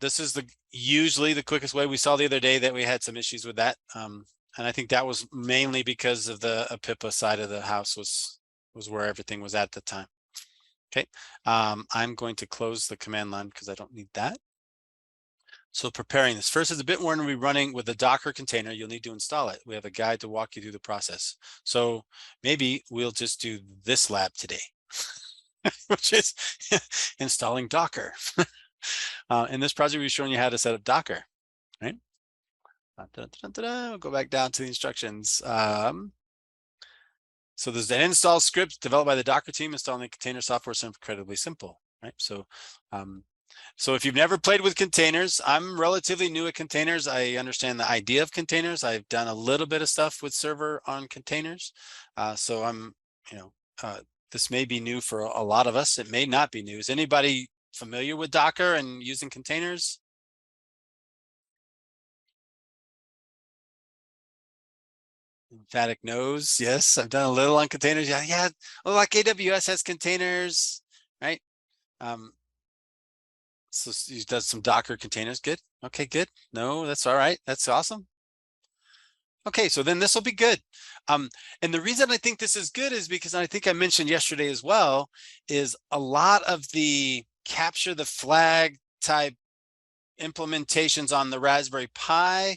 This is usually the quickest way. We saw the other day that we had some issues with that, and I think that was mainly because of the APIPA side of the house was where everything was at the time. Okay, I'm going to close the command line because I don't need that. So preparing this, first is a bit more going to be running with the Docker container. You'll need to install it. We have a guide to walk you through the process. So maybe we'll just do this lab today, which is installing Docker. In this project, we've shown you how to set up Docker, right? We'll go back down to the instructions. So there's an install script developed by the Docker team. Installing container software is incredibly simple, right? So so if you've never played with containers, I'm relatively new at containers. I understand the idea of containers. I've done a little bit of stuff with server on containers. So I'm, this may be new for a lot of us. It may not be new. Is anybody familiar with Docker and using containers? Emphatic no's. Yes, I've done a little on containers. Yeah. Well, like AWS has containers, right? So he does some Docker containers. Good. Okay, good. No, that's all right. That's awesome. Okay, so then this will be good. And the reason I think this is good is because I think I mentioned yesterday as well, is a lot of the capture the flag type implementations on the Raspberry Pi,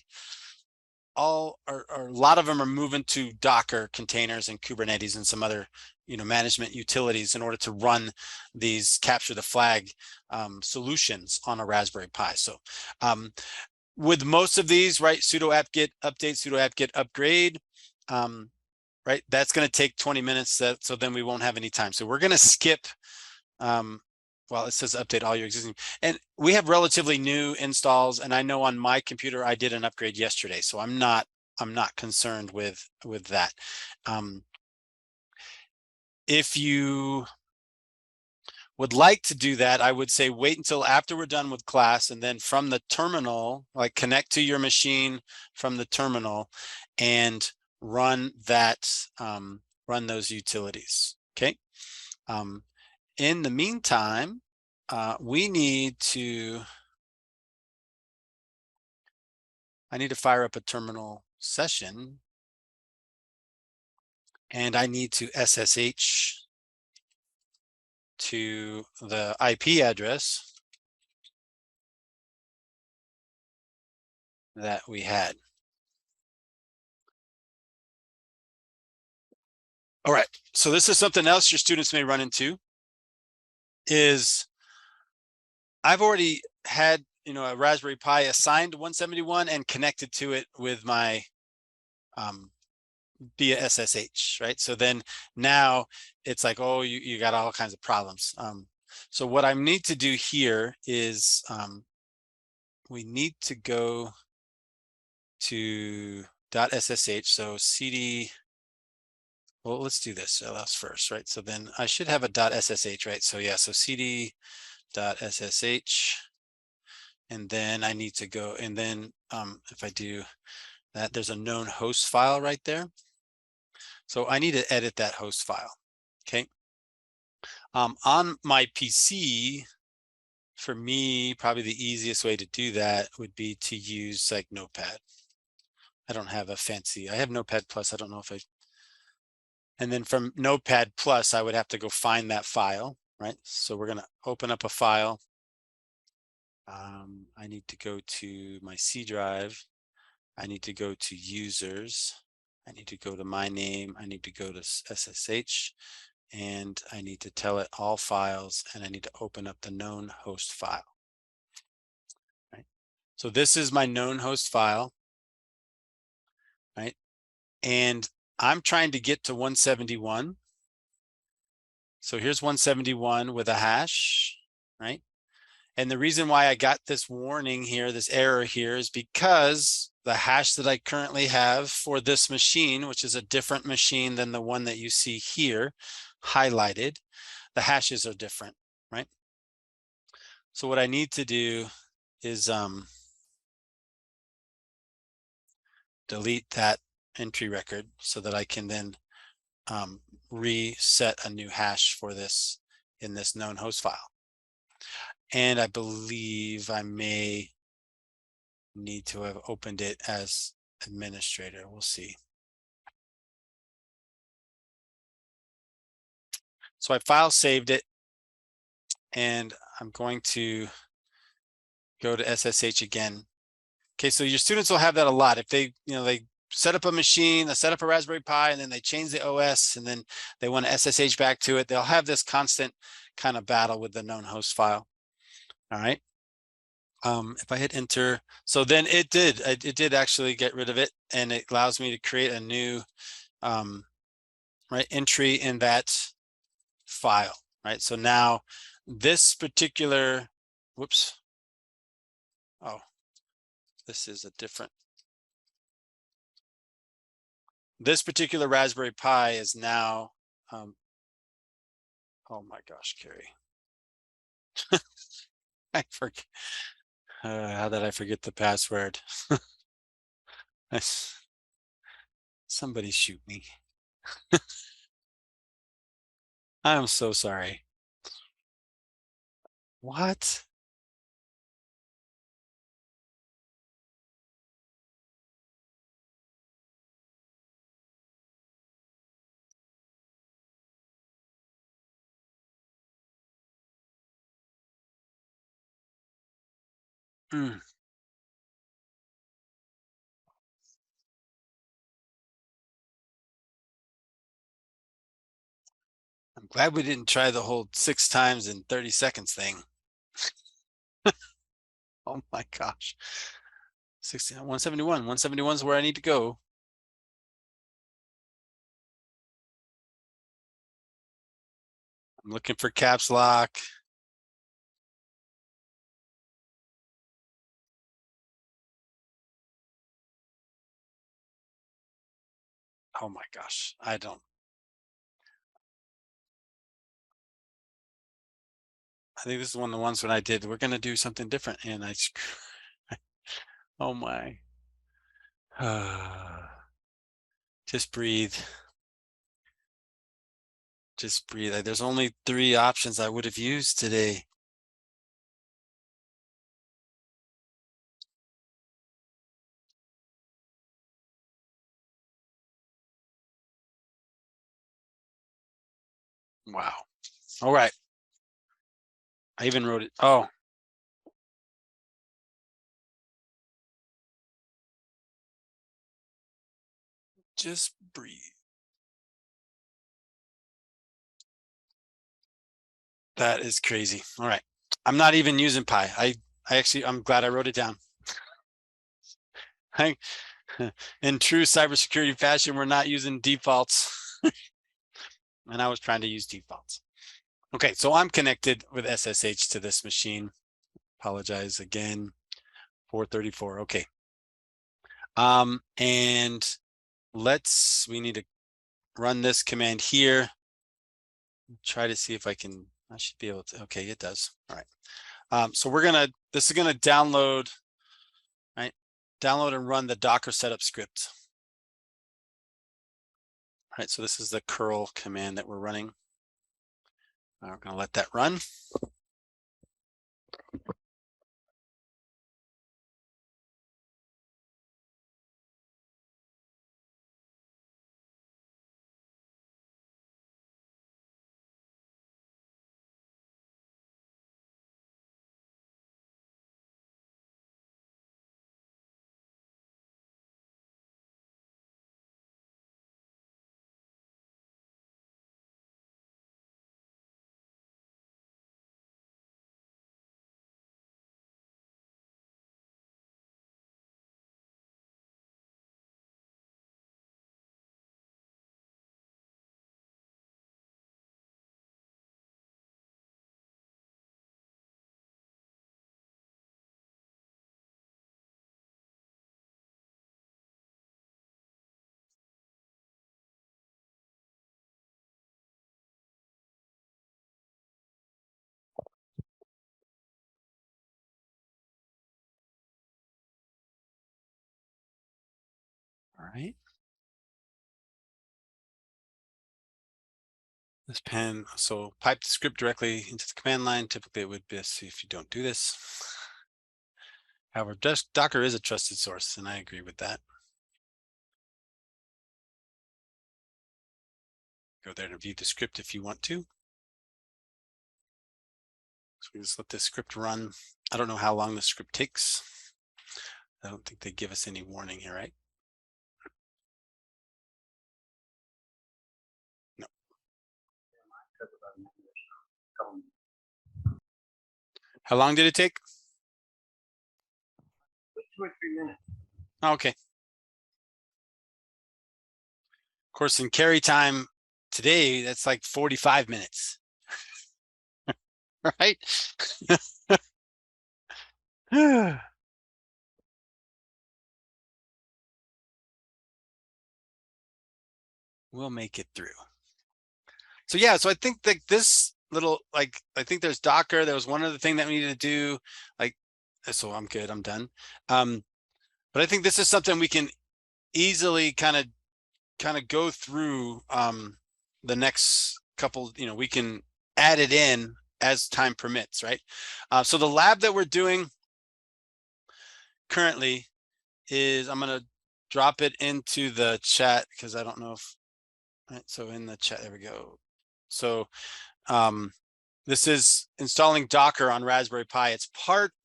a lot of them are moving to Docker containers and Kubernetes and some other management utilities in order to run these capture the flag solutions on a Raspberry Pi. So with most of these, right, sudo apt-get update, sudo apt-get upgrade, right, that's going to take 20 minutes, so then we won't have any time. So we're going to skip, well, it says update all your existing, and we have relatively new installs, and I know on my computer I did an upgrade yesterday, so I'm not concerned with that. If you would like to do that, I would say wait until after we're done with class, and then from the terminal, like connect to your machine from the terminal and run that, run those utilities. Okay. In the meantime, we need to, I need to fire up a terminal session, and I need to SSH to the IP address that we had. All right, so this is something else your students may run into, is I've already had, a Raspberry Pi assigned 171 and connected to it with my via SSH, right? So then now it's like, oh, you got all kinds of problems. So what I need to do here is we need to go to .ssh. So cd, well, let's do this ls first, right? So then I should have a .ssh, right? So yeah, so cd .ssh, and then I need to go, and then if I do that, there's a known host file right there. So I need to edit that host file. Okay. On my PC, for me, probably the easiest way to do that would be to use like Notepad. I don't have a fancy, I have Notepad Plus. I don't know if and then from Notepad Plus, I would have to go find that file, right? So we're going to open up a file. I need to go to my C drive. I need to go to users. I need to go to my name. I need to go to SSH, and I need to tell it all files, and I need to open up the known host file. Right. So this is my known host file, right? And I'm trying to get to 171. So here's 171 with a hash, right? And the reason why I got this warning here, this error here, is because the hash that I currently have for this machine, which is a different machine than the one that you see here highlighted, the hashes are different, right? So what I need to do is delete that entry record so that I can then reset a new hash for this in this known host file. And I believe I may need to have opened it as administrator. We'll see. So I file saved it, and I'm going to go to SSH again. Okay, so your students will have that a lot. If they, they set up a machine, they set up a Raspberry Pi, and then they change the OS, and then they want to SSH back to it, they'll have this constant kind of battle with the known host file. All right. If I hit enter, so then it did actually get rid of it, and it allows me to create a new right entry in that file, right? So now this particular, whoops, oh, this is a different, this particular Raspberry Pi is now, oh my gosh, Carrie. I forget, how did I forget the password? Somebody shoot me. I'm so sorry. What? I'm glad we didn't try the whole 6 times in 30 seconds thing. Oh my gosh. 16, 171. 171 is where I need to go. I'm looking for caps lock. Oh my gosh. I think this is one of the ones when I did, we're going to do something different. And oh my. Just breathe. Just breathe. There's only 3 options I would have used today. Wow. All right. I even wrote it. Oh. Just breathe. That is crazy. All right. I'm not even using pi. I'm glad I wrote it down. In true cybersecurity fashion, we're not using defaults. And I was trying to use defaults. Okay, so I'm connected with SSH to this machine. Apologize again. 434. Okay. And we need to run this command here. Try to see if I should be able to. Okay, it does. All right. So this is gonna download, right? Download and run the Docker setup script. All right, so this is the curl command that we're running. We're gonna let that run. All right. This pen, so pipe the script directly into the command line. Typically it would be best if you don't do this. However, Docker is a trusted source, and I agree with that. Go there and view the script if you want to. So we just let this script run. I don't know how long the script takes. I don't think they give us any warning here, right? No. How long did it take?
2 or 3 minutes.
Okay. Of course, in carry time today, that's like 45 minutes. Right? We'll make it through. So yeah, so I think that this little, I think there's Docker. There was one other thing that we needed to do. So I'm good, I'm done. But I think this is something we can easily kind of go through the next couple, we can add it in as time permits, right? So the lab that we're doing currently is, I'm going to drop it into the chat because I don't know if, right, so in the chat, there we go. So This is installing Docker on Raspberry Pi. It's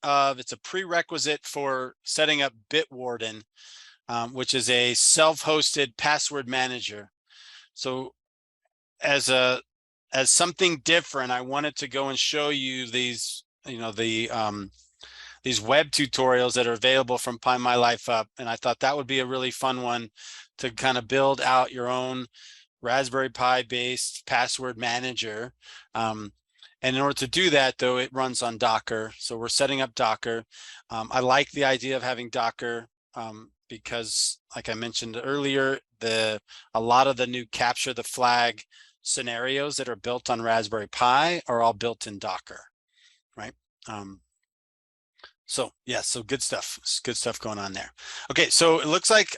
a prerequisite for setting up Bitwarden, which is a self-hosted password manager. So as something different, I wanted to go and show you these, these web tutorials that are available from Pi My Life Up. And I thought that would be a really fun one to kind of build out your own Raspberry Pi based password manager. And in order to do that, though, it runs on Docker. So we're setting up Docker. I like the idea of having Docker because, like I mentioned earlier, a lot of the new capture the flag scenarios that are built on Raspberry Pi are all built in Docker, right? So yeah, so good stuff. Good stuff going on there. Okay, so it looks like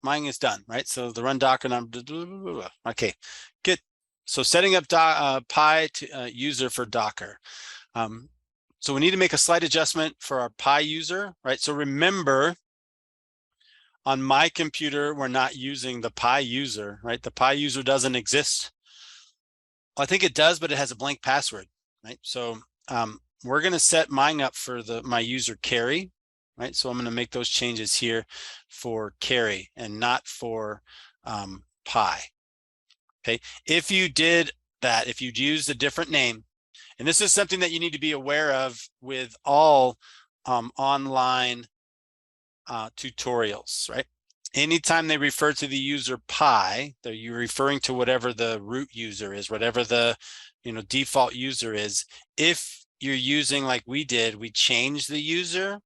mine is done, right? So the run Docker number. Okay, good. So setting up Pi user for Docker. So we need to make a slight adjustment for our Pi user, right? So remember, on my computer, we're not using the Pi user, right? The Pi user doesn't exist. I think it does, but it has a blank password, right? So we're going to set mine up for my user Carrie, right? So I'm going to make those changes here for Carrie and not for Pi. Okay, if you did that, if you'd used a different name, and this is something that you need to be aware of with all online tutorials, right? Anytime they refer to the user Pi, you're referring to whatever the root user is, whatever the default user is. If you're using, like we did, we changed the user,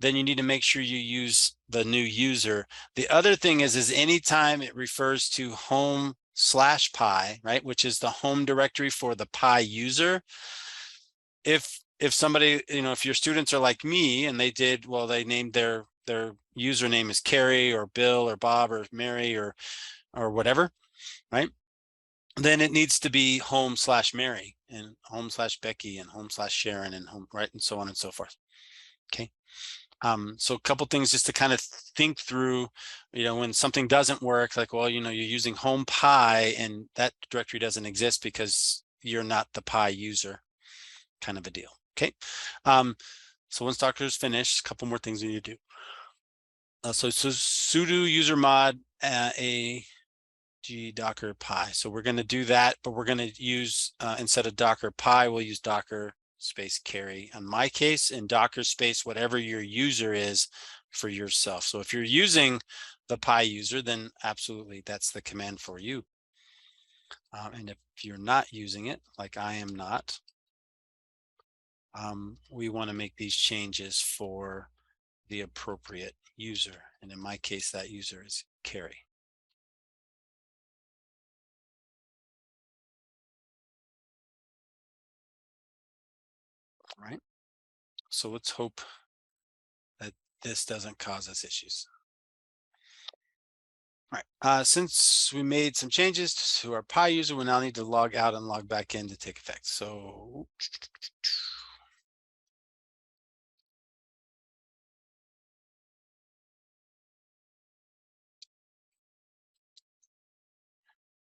then you need to make sure you use the new user. The other thing is anytime it refers to home/Pi, right, which is the home directory for the Pi user, if somebody, if your students are like me and they named their username is Carrie or Bill or Bob or Mary or whatever, right? Then it needs to be home/Mary and home/Becky and home/Sharon and home, right, and so on and so forth. Okay. So a couple things just to kind of think through, when something doesn't work, like, well, you're using home Pi and that directory doesn't exist because you're not the Pi user, kind of a deal. Okay. So once Docker is finished, a couple more things we need to do. So sudo user mod a Docker Pi. So we're going to do that, but we're going to use, instead of Docker Pi, we'll use Docker space Carrie. In my case, in Docker space, whatever your user is for yourself. So if you're using the Pi user, then absolutely, that's the command for you. And if you're not using it, like I am not, we want to make these changes for the appropriate user. And in my case, that user is Carrie. Right. So let's hope that this doesn't cause us issues. All right. Since we made some changes to our Pi user, we now need to log out and log back in to take effect. So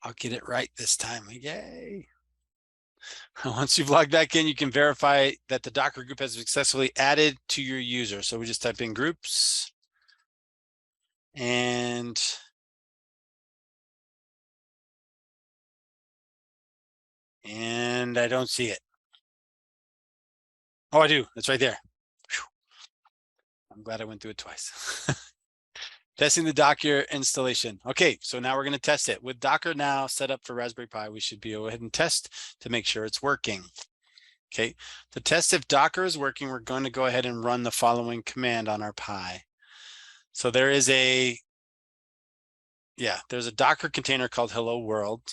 I'll get it right this time. Yay. Once you've logged back in, you can verify that the Docker group has successfully added to your user. So we just type in groups and I don't see it. Oh, I do. It's right there. Whew. I'm glad I went through it twice. Testing the Docker installation. Okay, so now we're going to test it. With Docker now set up for Raspberry Pi, we should go ahead and test to make sure it's working. Okay, to test if Docker is working, we're going to go ahead and run the following command on our Pi. So there's a Docker container called hello world.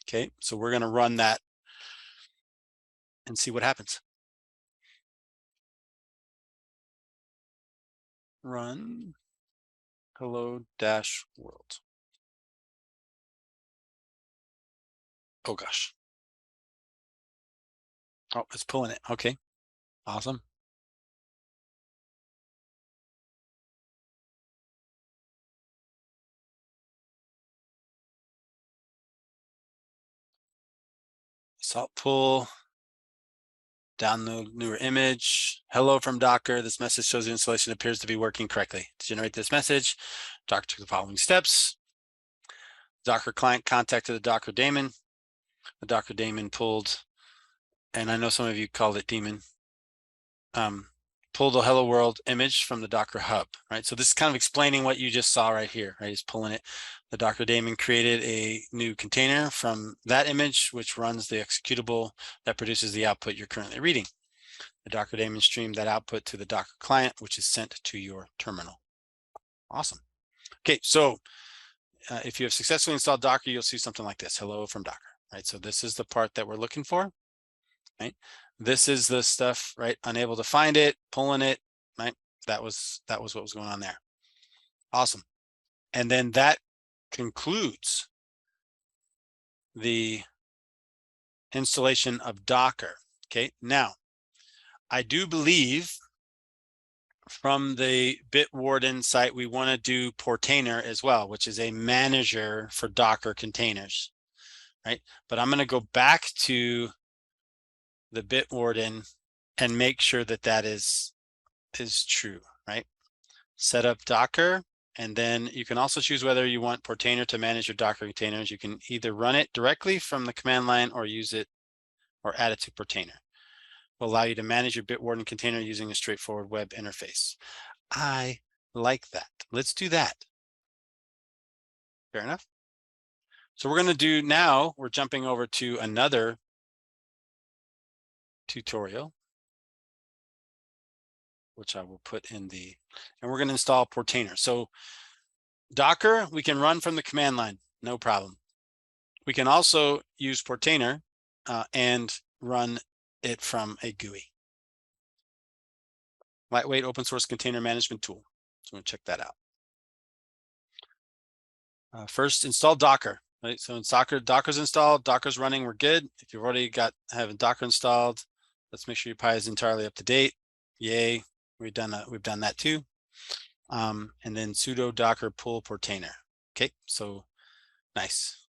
Okay, so we're going to run that and see what happens. Run hello-world. Oh gosh. Oh, it's pulling it. Okay, awesome. Salt pull. Download newer image. Hello from Docker. This message shows the installation appears to be working correctly. To generate this message, Docker took the following steps. Docker client contacted the Docker daemon. The Docker daemon pulled, and I know some of you called it daemon, pulled a hello world image from the Docker hub, right? So this is kind of explaining what you just saw right here, right? He's pulling it. The Docker daemon created a new container from that image, which runs the executable that produces the output you're currently reading. The Docker daemon streamed that output to the Docker client, which is sent to your terminal. Awesome. Okay, so if you have successfully installed Docker, you'll see something like this, hello from Docker, right? So this is the part that we're looking for, right? This is the stuff, right? Unable to find it, pulling it, right? That was what was going on there. Awesome. And then that concludes the installation of Docker. Okay, now I do believe from the Bitwarden site, we want to do Portainer as well, which is a manager for Docker containers, right? But I'm going to go back to the Bitwarden and make sure that that is true, right? Set up Docker, and then you can also choose whether you want Portainer to manage your Docker containers. You can either run it directly from the command line or use it or add it to Portainer. Will allow you to manage your Bitwarden container using a straightforward web interface. I like that. Let's do that. Fair enough. So we're going to do now, we're jumping over to another tutorial, which I will put in the, and we're going to install Portainer. So Docker, we can run from the command line, no problem. We can also use Portainer and run it from a GUI. Lightweight open source container management tool. So we'll check that out. First, install Docker. Right, so in Docker's installed, Docker's running, we're good. If you've already have Docker installed, let's make sure your Pi is entirely up to date. Yay, we've done that too. And then sudo docker pull Portainer. Okay, so nice.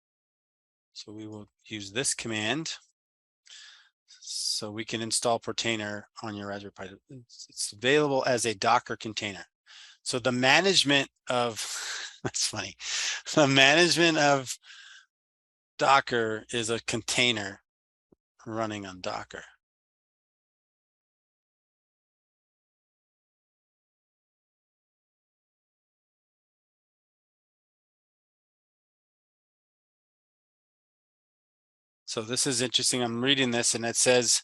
So we will use this command so we can install Portainer on your Raspberry Pi. It's available as a Docker container. So the management of, that's funny, the management of Docker is a container running on Docker. So this is interesting. I'm reading this and it says,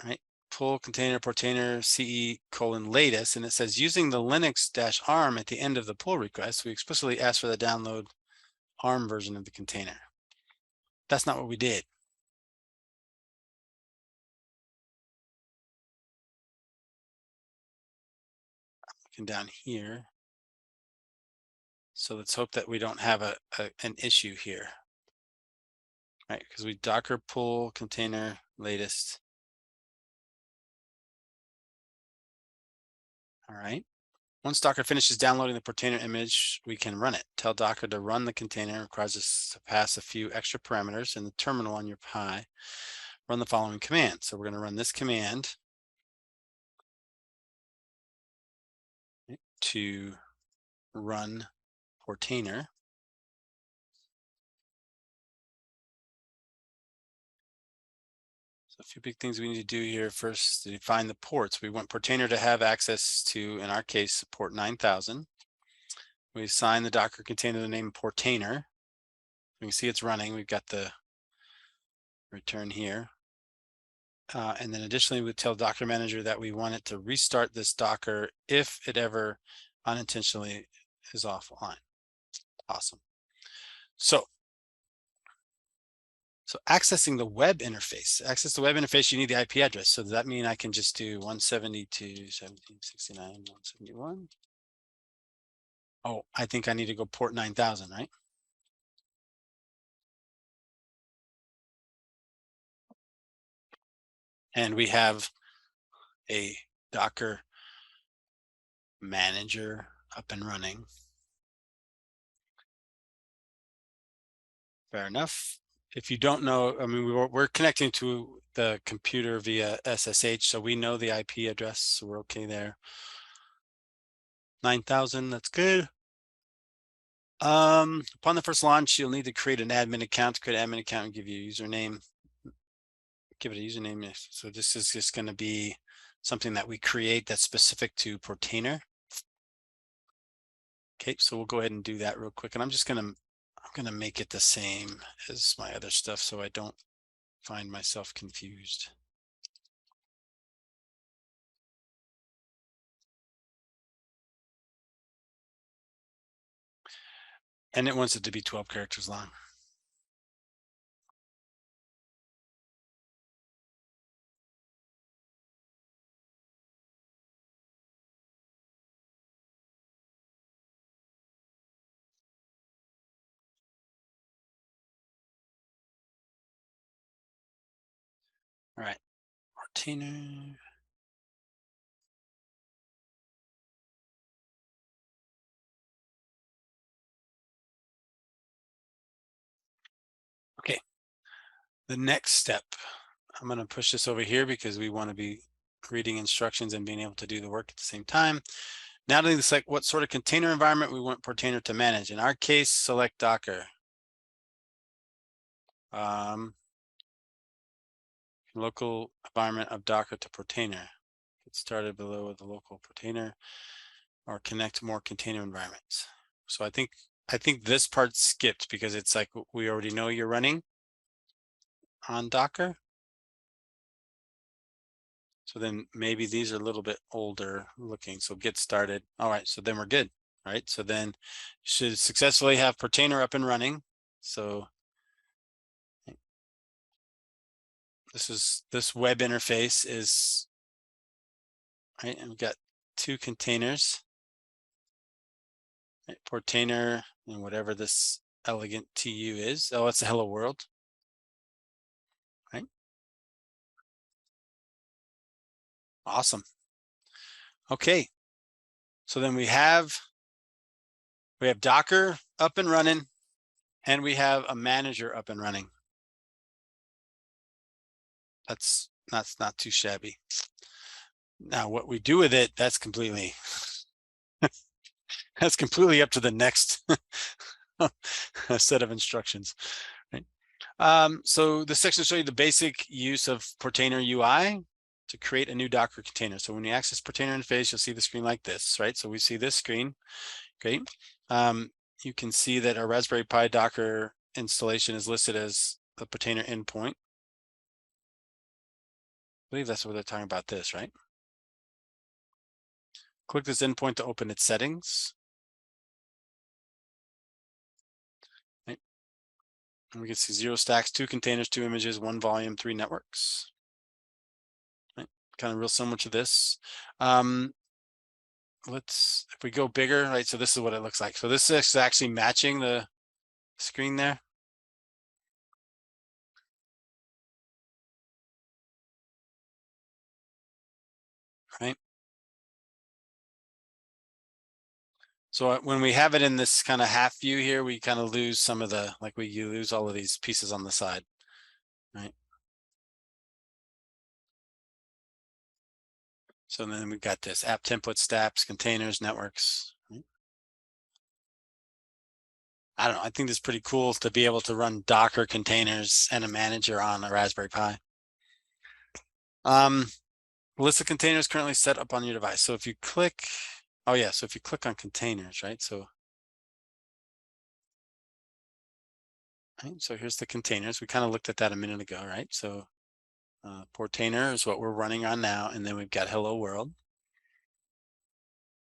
all right, pull container Portainer CE:\latest, and it says using the Linux-ARM at the end of the pull request, we explicitly ask for the download ARM version of the container. That's not what we did. I'm looking down here. So let's hope that we don't have an issue here. Right, because we Docker pull container latest. All right. Once Docker finishes downloading the Portainer image, we can run it. Tell Docker to run the container. It requires us to pass a few extra parameters in the terminal on your Pi. Run the following command. So we're going to run this command to run Portainer. So a few big things we need to do here. First, to define the ports. We want Portainer to have access to, in our case, port 9000. We assign the Docker container the name Portainer. You can see it's running. We've got the return here. And then additionally, we tell Docker Manager that we want it to restart this Docker if it ever unintentionally is offline. Awesome. So accessing the web interface. Access the web interface, you need the IP address. So does that mean I can just do 172.169.171? Oh, I think I need to go port 9000, right? And we have a Docker manager up and running. Fair enough. if you don't know, I mean, we're connecting to the computer via SSH, so we know the IP address, so we're okay there. 9,000, that's good. Upon the first launch, you'll need to create an admin account. To create an admin account and give you a username. Give it a username. So this is just going to be something that we create that's specific to Portainer. Okay, so we'll go ahead and do that real quick. And I'm gonna make it the same as my other stuff so I don't find myself confused. And it wants it to be 12 characters long. All right, Portainer. Okay, the next step, I'm going to push this over here because we want to be reading instructions and being able to do the work at the same time. Now to select what sort of container environment we want Portainer to manage. In our case, select Docker. Local environment of Docker to Portainer. Get started below with the local Portainer or connect more container environments. So I think this part skipped because it's like we already know you're running on Docker. So then maybe these are a little bit older looking. So get started. All right, so then we're good. All right, so then should successfully have Portainer up and running. So this web interface is right, and we've got two containers. Right, Portainer and whatever this elegant TU is. Oh, it's a hello world. Right. Awesome. Okay. So then we have Docker up and running, and we have a manager up and running. That's not too shabby. Now what we do with it, that's completely up to the next set of instructions. Right. So this section will show you the basic use of Portainer UI to create a new Docker container. So when you access Portainer interface, you'll see the screen like this, right? So we see this screen. Great. You can see that our Raspberry Pi Docker installation is listed as the Portainer endpoint. I believe that's what they're talking about this, right? Click this endpoint to open its settings. Right. And we can see 0 stacks, 2 containers, 2 images, 1 volume, 3 networks. Right. Kind of real similar to this. If we go bigger, right? So this is what it looks like. So this is actually matching the screen there. Right. So when we have it in this kind of half view here, we kind of lose some of the, like you lose all of these pieces on the side, right? So then we've got this app template, stacks, containers, networks. Right? I don't know. I think it's pretty cool to be able to run Docker containers and a manager on a Raspberry Pi. List of containers currently set up on your device. So if you click, oh yeah, so if you click on containers, right? So here's the containers. We kind of looked at that a minute ago, right? So Portainer is what we're running on now, and then we've got Hello World.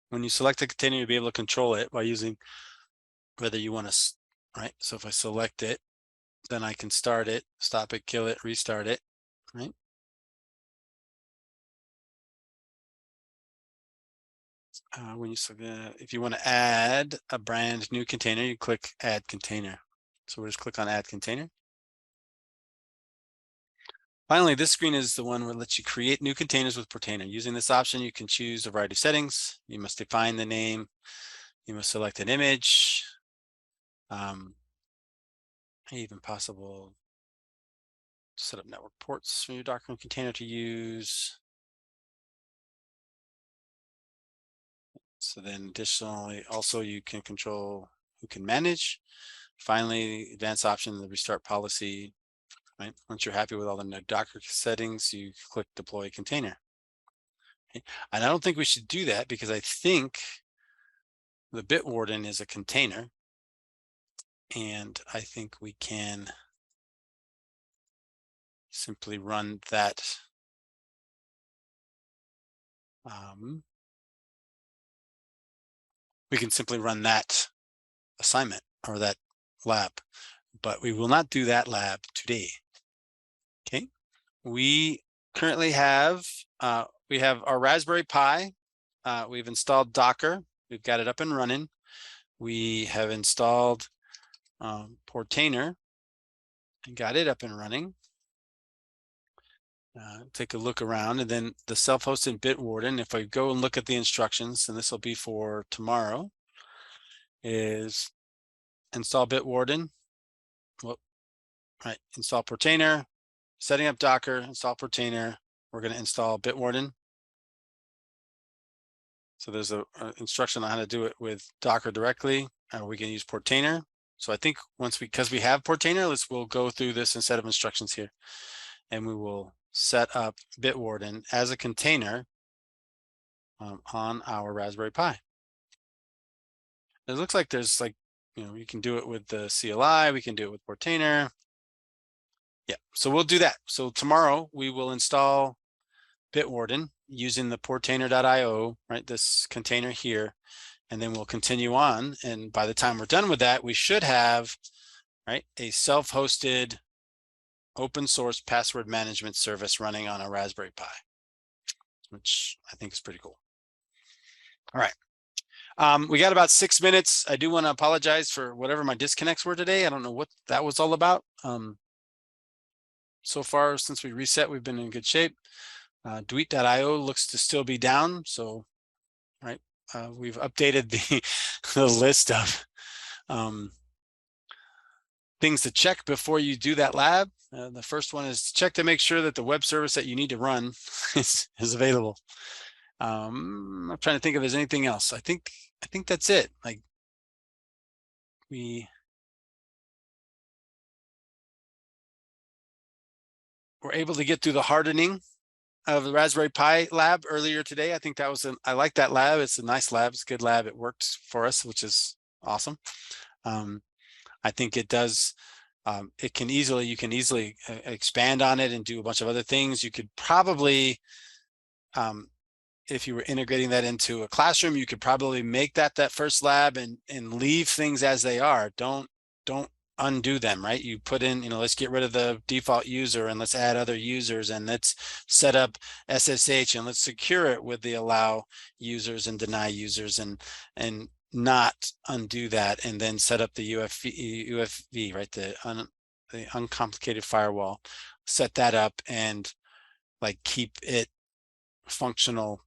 When you select a container, you'll be able to control it by using whether you want to, right? So if I select it, then I can start it, stop it, kill it, restart it, right? If you want to add a brand new container, you click Add Container. So we'll just click on Add Container. Finally, this screen is the one where it lets you create new containers with Portainer. Using this option, you can choose a variety of settings. You must define the name. You must select an image. Even possible set up network ports for your Docker container to use. So then additionally, also you can control who can manage. Finally, advanced option, the restart policy, right? Once you're happy with all the Docker settings, you click deploy container. Okay. And I don't think we should do that because I think the Bitwarden is a container. And I think we can simply run that. We can simply run that assignment or that lab, but we will not do that lab today. Okay. We currently have, we have our Raspberry Pi. We've installed Docker. We've got it up and running. We have installed Portainer and got it up and running. Take a look around, and then the self-hosted Bitwarden, if I go and look at the instructions, and this will be for tomorrow, is install Bitwarden. Well, right, install Portainer, setting up Docker, install Portainer. We're going to install Bitwarden. So there's a instruction on how to do it with Docker directly. We can use Portainer. So I think once because we have Portainer, we'll go through this set of instructions here, and we will set up Bitwarden as a container on our Raspberry Pi. It looks like there's you can do it with the CLI, we can do it with Portainer. Yeah, so we'll do that. So tomorrow we will install Bitwarden using the portainer.io, right, this container here, and then we'll continue on. And by the time we're done with that, we should have, right, a self-hosted open source password management service running on a Raspberry Pi, which I think is pretty cool. All right. We got about 6 minutes. I do want to apologize for whatever my disconnects were today. I don't know what that was all about. So far, since we reset, we've been in good shape. Tweet.io looks to still be down. So, right, we've updated the list of things to check before you do that lab. The first one is to check to make sure that the web service that you need to run is available. I'm trying to think if there's anything else. I think that's it. Like we were able to get through the hardening of the Raspberry Pi lab earlier today. I think that was I like that lab. It's a nice lab. It's a good lab. It worked for us, which is awesome. I think it does. You can easily expand on it and do a bunch of other things. You could probably, if you were integrating that into a classroom, you could probably make that first lab and leave things as they are. Don't undo them, right? You put in, let's get rid of the default user and let's add other users and let's set up SSH and let's secure it with the allow users and deny users and not undo that and then set up the UFV, right? The uncomplicated firewall, set that up and keep it functional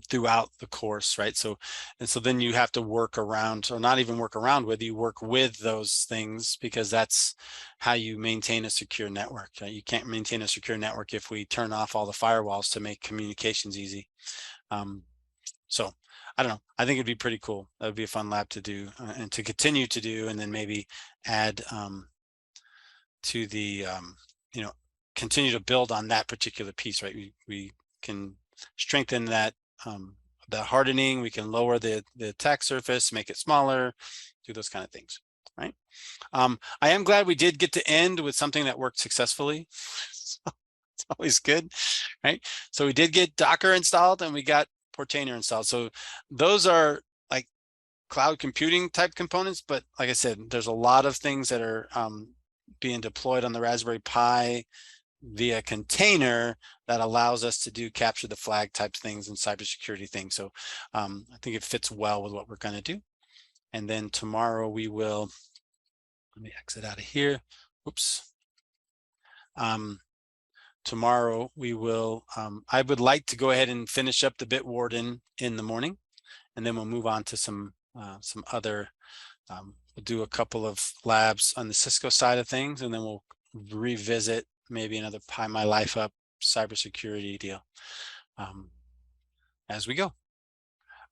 throughout the course, right? So then you have to work around, or not even work around with, you work with those things because that's how you maintain a secure network. You can't maintain a secure network if we turn off all the firewalls to make communications easy. So I don't know. I think it'd be pretty cool. That would be a fun lab to do and to continue to do, and then maybe add to the, continue to build on that particular piece, right? We can strengthen that, the hardening. We can lower the attack surface, make it smaller, do those kind of things, right? I am glad we did get to end with something that worked successfully. It's always good, right? So we did get Docker installed and we got Portainer installed. So those are like cloud computing type components, but like I said, there's a lot of things that are being deployed on the Raspberry Pi via container that allows us to do capture the flag type things and cybersecurity things. So I think it fits well with what we're going to do. And then tomorrow we will, let me exit out of here. Oops. Tomorrow we will, I would like to go ahead and finish up the Bitwarden in the morning, and then we'll move on to some other, we'll do a couple of labs on the Cisco side of things, and then we'll revisit maybe another Pi My Life Up cybersecurity deal as we go.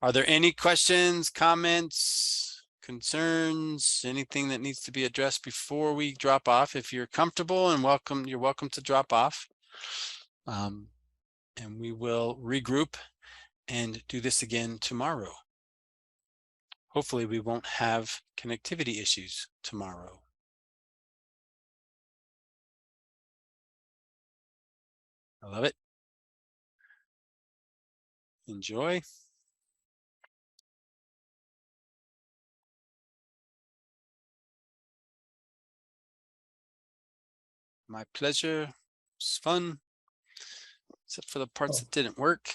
Are there any questions, comments, concerns, anything that needs to be addressed before we drop off? If you're comfortable and welcome, you're welcome to drop off. And we will regroup and do this again tomorrow. Hopefully we won't have connectivity issues tomorrow. I love it. Enjoy. My pleasure. It's fun, except for the parts that didn't work.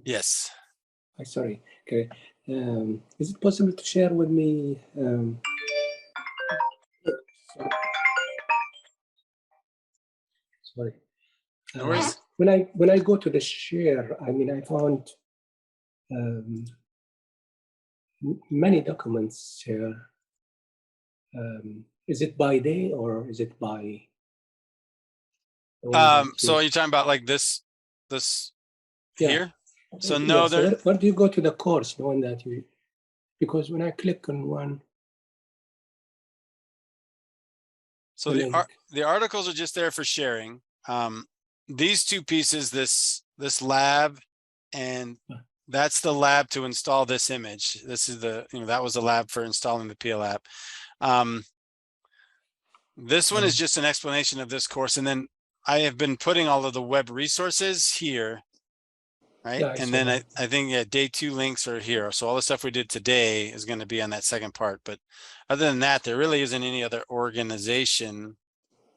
Yes.
Sorry. Okay. Is it possible to share with me? Sorry.
No worries.
When I go to the share, I mean, I found many documents here. Is it by day or is it by?
So are you talking about like this here? So no,
yeah, so where do you go to the course knowing that you, because when I click on one,
so the articles are just there for sharing. These two pieces, this lab, and that's the lab to install this image. This is the, that was the lab for installing the PL app. This one is just an explanation of this course, and then I have been putting all of the web resources here, right?
Yeah,
and then I think day 2 links are here. So all the stuff we did today is going to be on that second part. But other than that, there really isn't any other organization.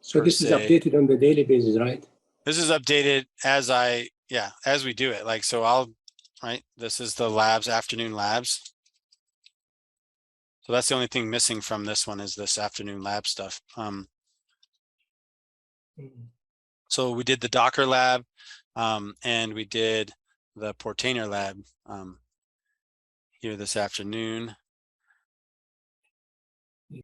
So this is updated on the daily basis, right?
This is updated as as we do it. Like, so this is the labs, afternoon labs. So that's the only thing missing from this one is this afternoon lab stuff. So we did the Docker lab, and we did the Portainer lab here this afternoon.